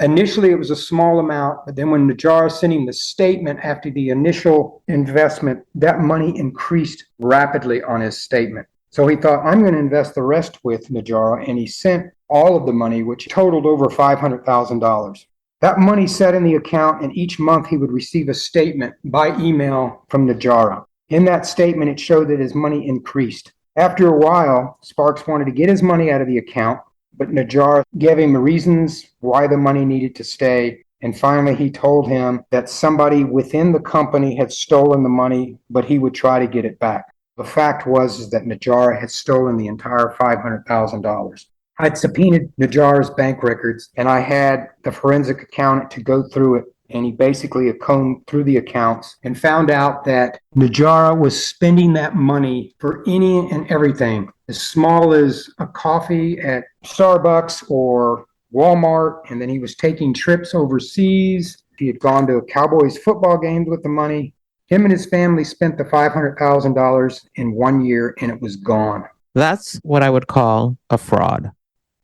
Initially, it was a small amount, but then when Najara sent him the statement after the initial investment, that money increased rapidly on his statement. So he thought, I'm going to invest the rest with Najara, and he sent all of the money, which totaled over $500,000. That money sat in the account, and each month he would receive a statement by email from Najara. In that statement, it showed that his money increased. After a while, Sparks wanted to get his money out of the account, but Najara gave him reasons why the money needed to stay. And finally, he told him that somebody within the company had stolen the money, but he would try to get it back. The fact was that Najara had stolen the entire $500,000. I'd subpoenaed Najara's bank records, and I had the forensic accountant to go through it. And he basically combed through the accounts and found out that Najara was spending that money for any and everything, as small as a coffee at Starbucks or Walmart. And then he was taking trips overseas. He had gone to Cowboys football games with the money. Him and his family spent the $500,000 in 1 year, and it was gone. That's what I would call a fraud.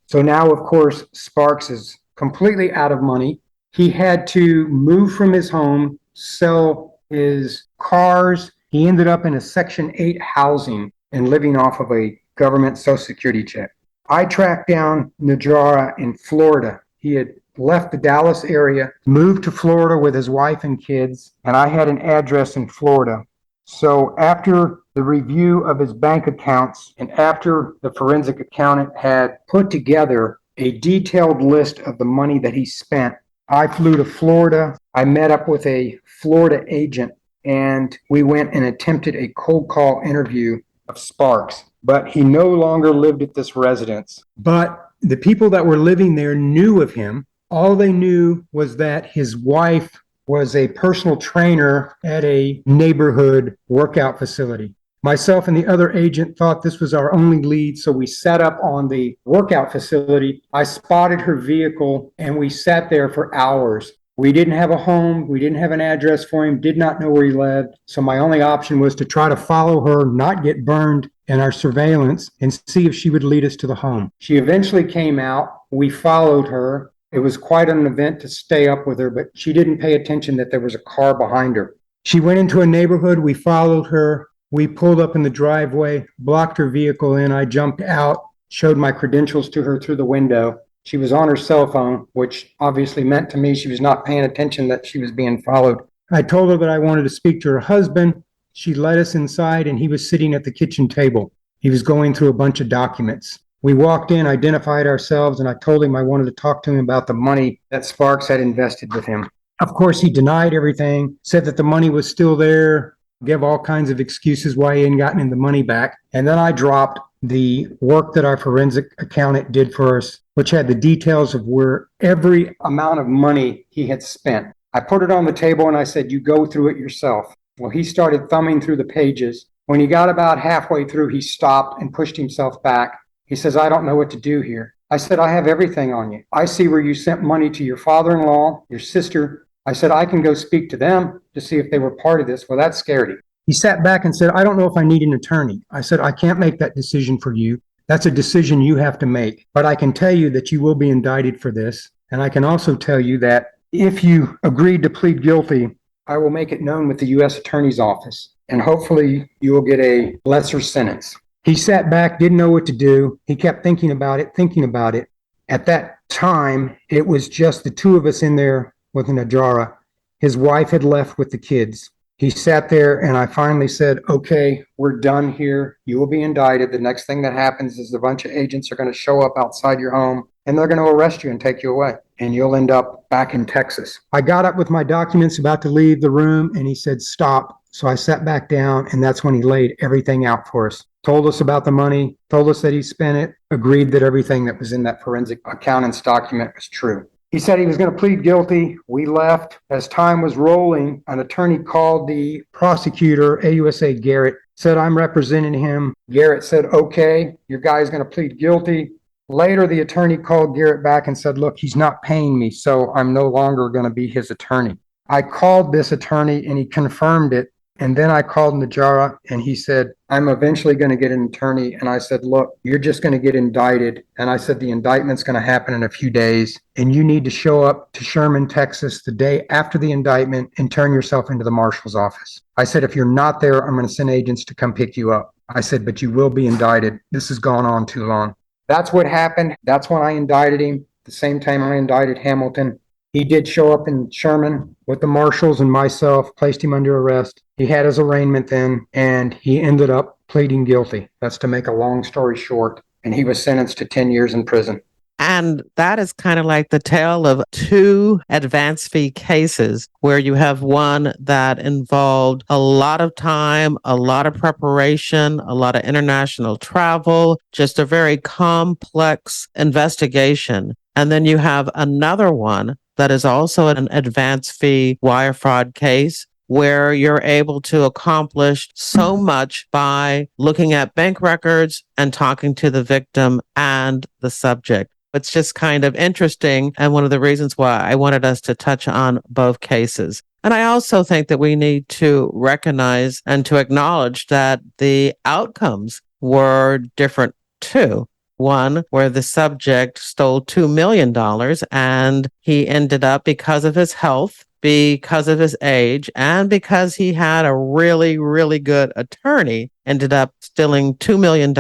So now, of course, Sparks is completely out of money. He had to move from his home, sell his cars. He ended up in a Section 8 housing and living off of a government Social Security check. I tracked down Najara in Florida. He had left the Dallas area, moved to Florida with his wife and kids, and I had an address in Florida. So after the review of his bank accounts and after the forensic accountant had put together a detailed list of the money that he spent, I flew to Florida. I met up with a Florida agent, and we went and attempted a cold call interview of Sparks. But he no longer lived at this residence. But the people that were living there knew of him. All they knew was that his wife was a personal trainer at a neighborhood workout facility. Myself and the other agent thought this was our only lead, so we sat up on the workout facility. I spotted her vehicle, and we sat there for hours. We didn't have a home. We didn't have an address for him, did not know where he lived. So my only option was to try to follow her, not get burned in our surveillance, and see if she would lead us to the home. She eventually came out. We followed her. It was quite an event to stay up with her, but she didn't pay attention that there was a car behind her. She went into a neighborhood. We followed her. We pulled up in the driveway, blocked her vehicle in. I jumped out, showed my credentials to her through the window. She was on her cell phone, which obviously meant to me she was not paying attention that she was being followed. I told her that I wanted to speak to her husband. She led us inside, and he was sitting at the kitchen table. He was going through a bunch of documents. We walked in, identified ourselves, and I told him I wanted to talk to him about the money that Sparks had invested with him. Of course, he denied everything, said that the money was still there, gave all kinds of excuses why he hadn't gotten the money back. And then I dropped the work that our forensic accountant did for us, which had the details of where every amount of money he had spent. I put it on the table and I said, you go through it yourself. Well, he started thumbing through the pages. When he got about halfway through, he stopped and pushed himself back. He says, I don't know what to do here. I said, I have everything on you. I see where you sent money to your father-in-law, your sister. I said, I can go speak to them to see if they were part of this. Well, that scared him. He sat back and said, I don't know if I need an attorney. I said, I can't make that decision for you. That's a decision you have to make. But I can tell you that you will be indicted for this. And I can also tell you that if you agreed to plead guilty, I will make it known with the U.S. Attorney's Office. And hopefully you will get a lesser sentence. He sat back, didn't know what to do. He kept thinking about it. At that time, it was just the two of us in there with Najara. His wife had left with the kids. He sat there and I finally said, okay, we're done here. You will be indicted. The next thing that happens is a bunch of agents are going to show up outside your home and they're going to arrest you and take you away. And you'll end up back in Texas. I got up with my documents about to leave the room and he said, stop. So I sat back down and that's when he laid everything out for us. Told us about the money, told us that he spent it, agreed that everything that was in that forensic accountant's document was true. He said he was going to plead guilty. We left. As time was rolling, an attorney called the prosecutor, AUSA Garrett, said, I'm representing him. Garrett said, okay, your guy's going to plead guilty. Later, the attorney called Garrett back and said, look, he's not paying me, so I'm no longer going to be his attorney. I called this attorney and he confirmed it. And then I called Najara and he said, I'm eventually going to get an attorney. And I said, look, you're just going to get indicted. And I said, the indictment's going to happen in a few days. And you need to show up to Sherman, Texas the day after the indictment and turn yourself into the marshal's office. I said, if you're not there, I'm going to send agents to come pick you up. I said, but you will be indicted. This has gone on too long. That's what happened. That's when I indicted him. The same time I indicted Hamilton. He did show up in Sherman with the marshals and myself, placed him under arrest. He had his arraignment then, and he ended up pleading guilty. That's to make a long story short. And he was sentenced to 10 years in prison. And that is kind of like the tale of two advance fee cases where you have one that involved a lot of time, a lot of preparation, a lot of international travel, just a very complex investigation. And then you have another one that is also an advance fee wire fraud case where you're able to accomplish so much by looking at bank records and talking to the victim and the subject. It's just kind of interesting and one of the reasons why I wanted us to touch on both cases. And I also think that we need to recognize and to acknowledge that the outcomes were different too. One where the subject stole $2 million and he ended up, because of his health, because of his age, and because he had a really, really good attorney, ended up stealing $2 million,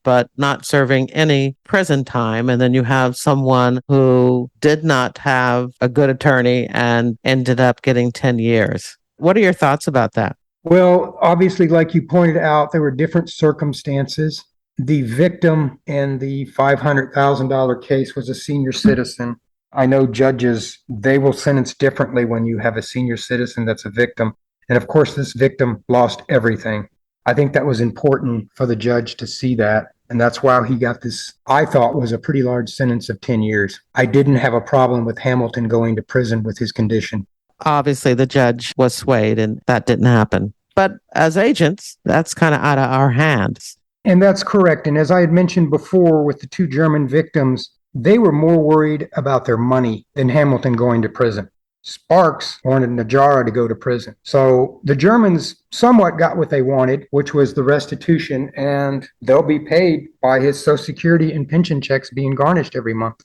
but not serving any prison time. And then you have someone who did not have a good attorney and ended up getting 10 years. What are your thoughts about that? Well, obviously, like you pointed out, there were different circumstances. The victim in the $500,000 case was a senior citizen. I know judges, they will sentence differently when you have a senior citizen that's a victim. And of course, this victim lost everything. I think that was important for the judge to see that. And that's why he got this, I thought, was a pretty large sentence of 10 years. I didn't have a problem with Hamilton going to prison with his condition. Obviously, the judge was swayed and that didn't happen. But as agents, that's kind of out of our hands. And that's correct. And as I had mentioned before with the two German victims, they were more worried about their money than Hamilton going to prison. Sparks wanted Najara to go to prison. So the Germans somewhat got what they wanted, which was the restitution, and they'll be paid by his Social Security and pension checks being garnished every month.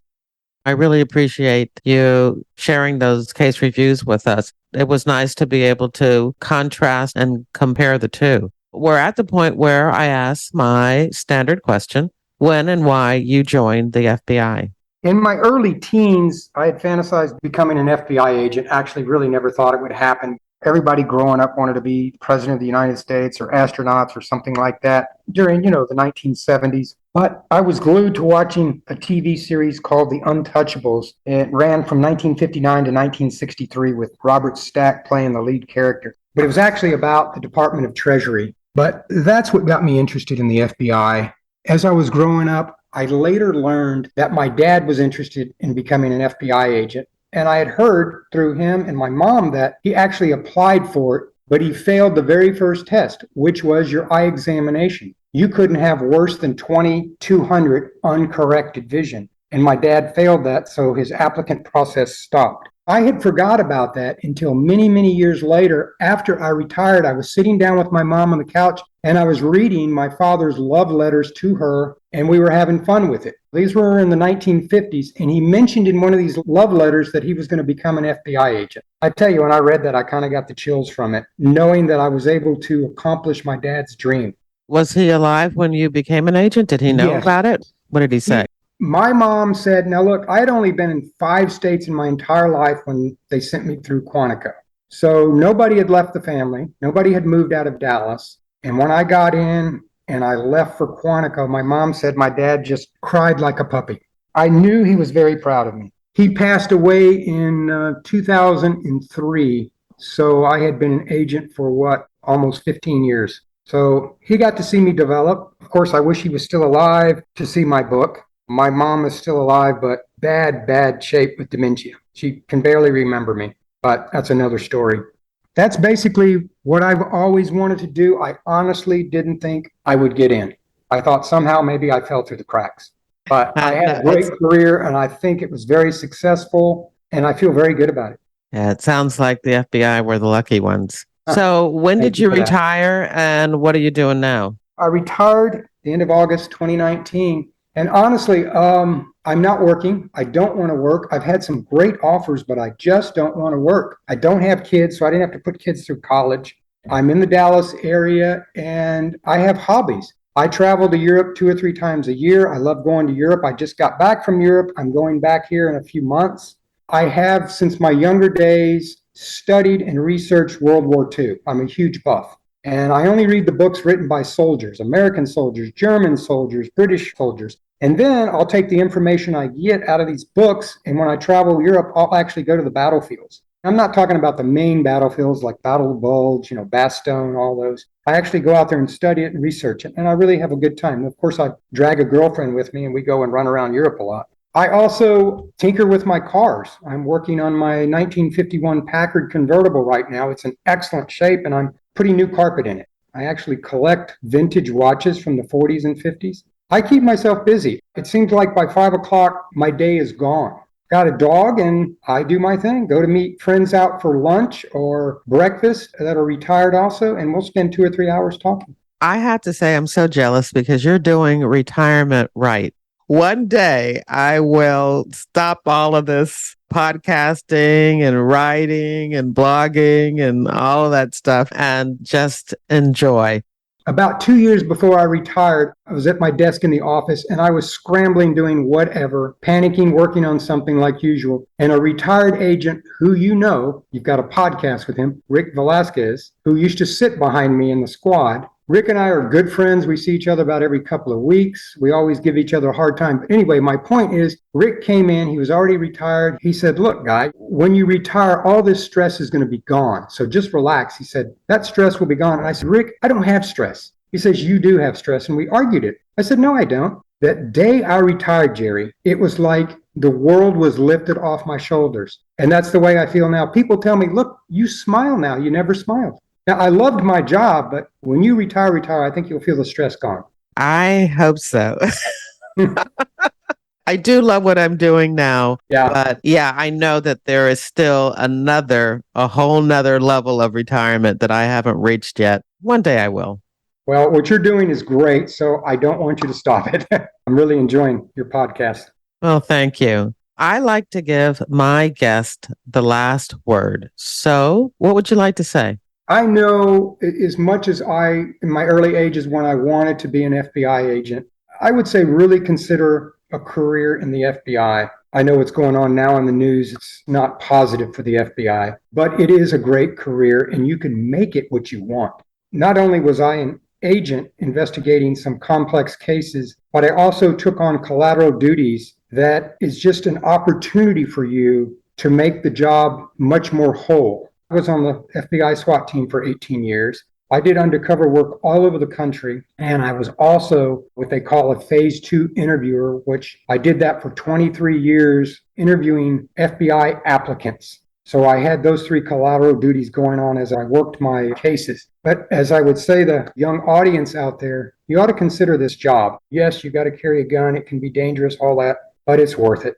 I really appreciate you sharing those case reviews with us. It was nice to be able to contrast and compare the two. We're at the point where I ask my standard question, when and why you joined the FBI. In my early teens, I had fantasized becoming an FBI agent. Actually, really never thought it would happen. Everybody growing up wanted to be president of the United States or astronauts or something like that during, the 1970s. But I was glued to watching a TV series called The Untouchables. It ran from 1959 to 1963 with Robert Stack playing the lead character. But it was actually about the Department of Treasury. But that's what got me interested in the FBI. As I was growing up, I later learned that my dad was interested in becoming an FBI agent. And I had heard through him and my mom that he actually applied for it, but he failed the very first test, which was your eye examination. You couldn't have worse than 20/200 uncorrected vision. And my dad failed that, so his applicant process stopped. I had forgot about that until many, many years later. After I retired, I was sitting down with my mom on the couch and I was reading my father's love letters to her, and we were having fun with it. These were in the 1950s, and he mentioned in one of these love letters that he was going to become an FBI agent. I tell you, when I read that, I kind of got the chills from it, knowing that I was able to accomplish my dad's dream. Was he alive when you became an agent? Did he know Yes. about it? What did he say? My mom said, now look, I had only been in 5 states in my entire life when they sent me through Quantico. So nobody had left the family. Nobody had moved out of Dallas. And when I got in and I left for Quantico, my mom said my dad just cried like a puppy. I knew he was very proud of me. He passed away in 2003. So I had been an agent for almost 15 years. So he got to see me develop. Of course, I wish he was still alive to see my book. My mom is still alive, but bad shape with dementia. She can barely remember me, but that's another story. That's basically what I've always wanted to do. I honestly didn't think I would get in. I thought somehow maybe I fell through the cracks. But I had a great career, and I think it was very successful, and I feel very good about it. Yeah, it sounds like the FBI were the lucky ones. So when did you retire, and what are you doing now? I retired the end of August 2019. And honestly, I'm not working. I don't want to work. I've had some great offers, but I just don't want to work. I don't have kids, so I didn't have to put kids through college. I'm in the Dallas area, and I have hobbies. I travel to Europe 2 or 3 times a year. I love going to Europe. I just got back from Europe. I'm going back here in a few months. I have, since my younger days, studied and researched World War II. I'm a huge buff. And I only read the books written by soldiers, American soldiers, German soldiers, British soldiers. And then I'll take the information I get out of these books, and when I travel Europe, I'll actually go to the battlefields. I'm not talking about the main battlefields like Battle of Bulge, Bastogne, all those. I actually go out there and study it and research it, and I really have a good time. Of course, I drag a girlfriend with me, and we go and run around Europe a lot. I also tinker with my cars. I'm working on my 1951 Packard convertible right now. It's in excellent shape, and I'm putting new carpet in it. I actually collect vintage watches from the 40s and 50s. I keep myself busy. It seems like by 5 o'clock, my day is gone. Got a dog, and I do my thing. Go to meet friends out for lunch or breakfast that are retired also, and we'll spend 2 or 3 hours talking. I have to say, I'm so jealous because you're doing retirement right. One day I will stop all of this podcasting and writing and blogging and all of that stuff and just enjoy. About 2 years before I retired, I was at my desk in the office and I was scrambling, doing whatever, panicking, working on something like usual. And a retired agent who you've got a podcast with him, Rick Velasquez, who used to sit behind me in the squad. Rick and I are good friends. We see each other about every couple of weeks. We always give each other a hard time. But anyway, my point is, Rick came in. He was already retired. He said, look, guy, when you retire, all this stress is going to be gone. So just relax. He said, that stress will be gone. And I said, Rick, I don't have stress. He says, you do have stress. And we argued it. I said, no, I don't. That day I retired, Jerry, it was like the world was lifted off my shoulders. And that's the way I feel now. People tell me, look, you smile now. You never smiled. Now, I loved my job, but when you retire, I think you'll feel the stress gone. I hope so. I do love what I'm doing now. Yeah. But yeah, I know that there is still a whole nother level of retirement that I haven't reached yet. One day I will. Well, what you're doing is great, so I don't want you to stop it. I'm really enjoying your podcast. Well, thank you. I like to give my guest the last word. So what would you like to say? I know as much as in my early ages when I wanted to be an FBI agent, I would say really consider a career in the FBI. I know what's going on now in the news. It's not positive for the FBI, but it is a great career and you can make it what you want. Not only was I an agent investigating some complex cases, but I also took on collateral duties that is just an opportunity for you to make the job much more whole. I was on the FBI SWAT team for 18 years. I did undercover work all over the country, and I was also what they call a phase 2 interviewer, which I did that for 23 years, interviewing FBI applicants. So I had those 3 collateral duties going on as I worked my cases. But as I would say, the young audience out there, you ought to consider this job. Yes, you got to carry a gun. It can be dangerous, all that, but it's worth it.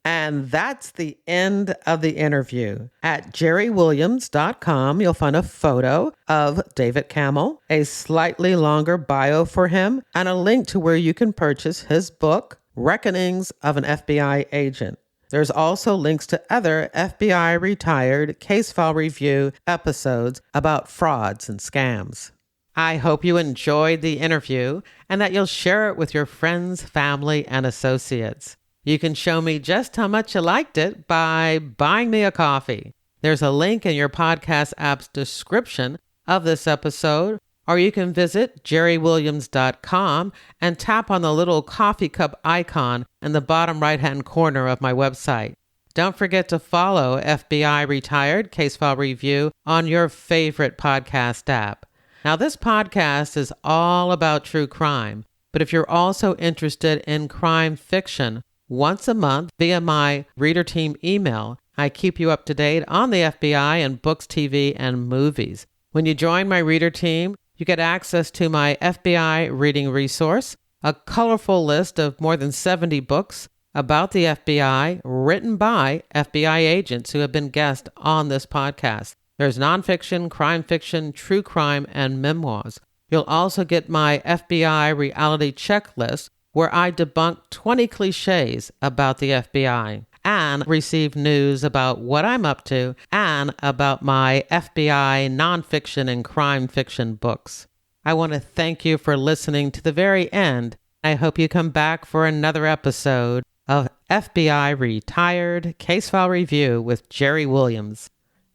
And that's the end of the interview. At jerrywilliams.com, you'll find a photo of David Kamel, a slightly longer bio for him, and a link to where you can purchase his book, Reckonings of an FBI Agent. There's also links to other FBI retired case file review episodes about frauds and scams. I hope you enjoyed the interview and that you'll share it with your friends, family, and associates. You can show me just how much you liked it by buying me a coffee. There's a link in your podcast app's description of this episode, or you can visit jerrywilliams.com and tap on the little coffee cup icon in the bottom right-hand corner of my website. Don't forget to follow FBI Retired Case File Review on your favorite podcast app. Now, this podcast is all about true crime, but if you're also interested in crime fiction, once a month via my reader team email, I keep you up to date on the FBI and books, TV, and movies. When you join my reader team, you get access to my FBI reading resource, a colorful list of more than 70 books about the FBI written by FBI agents who have been guests on this podcast. There's nonfiction, crime fiction, true crime, and memoirs. You'll also get my FBI reality checklist, where I debunk 20 cliches about the FBI and receive news about what I'm up to and about my FBI nonfiction and crime fiction books. I want to thank you for listening to the very end. I hope you come back for another episode of FBI Retired Case File Review with Jerry Williams.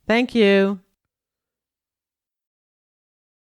Thank you.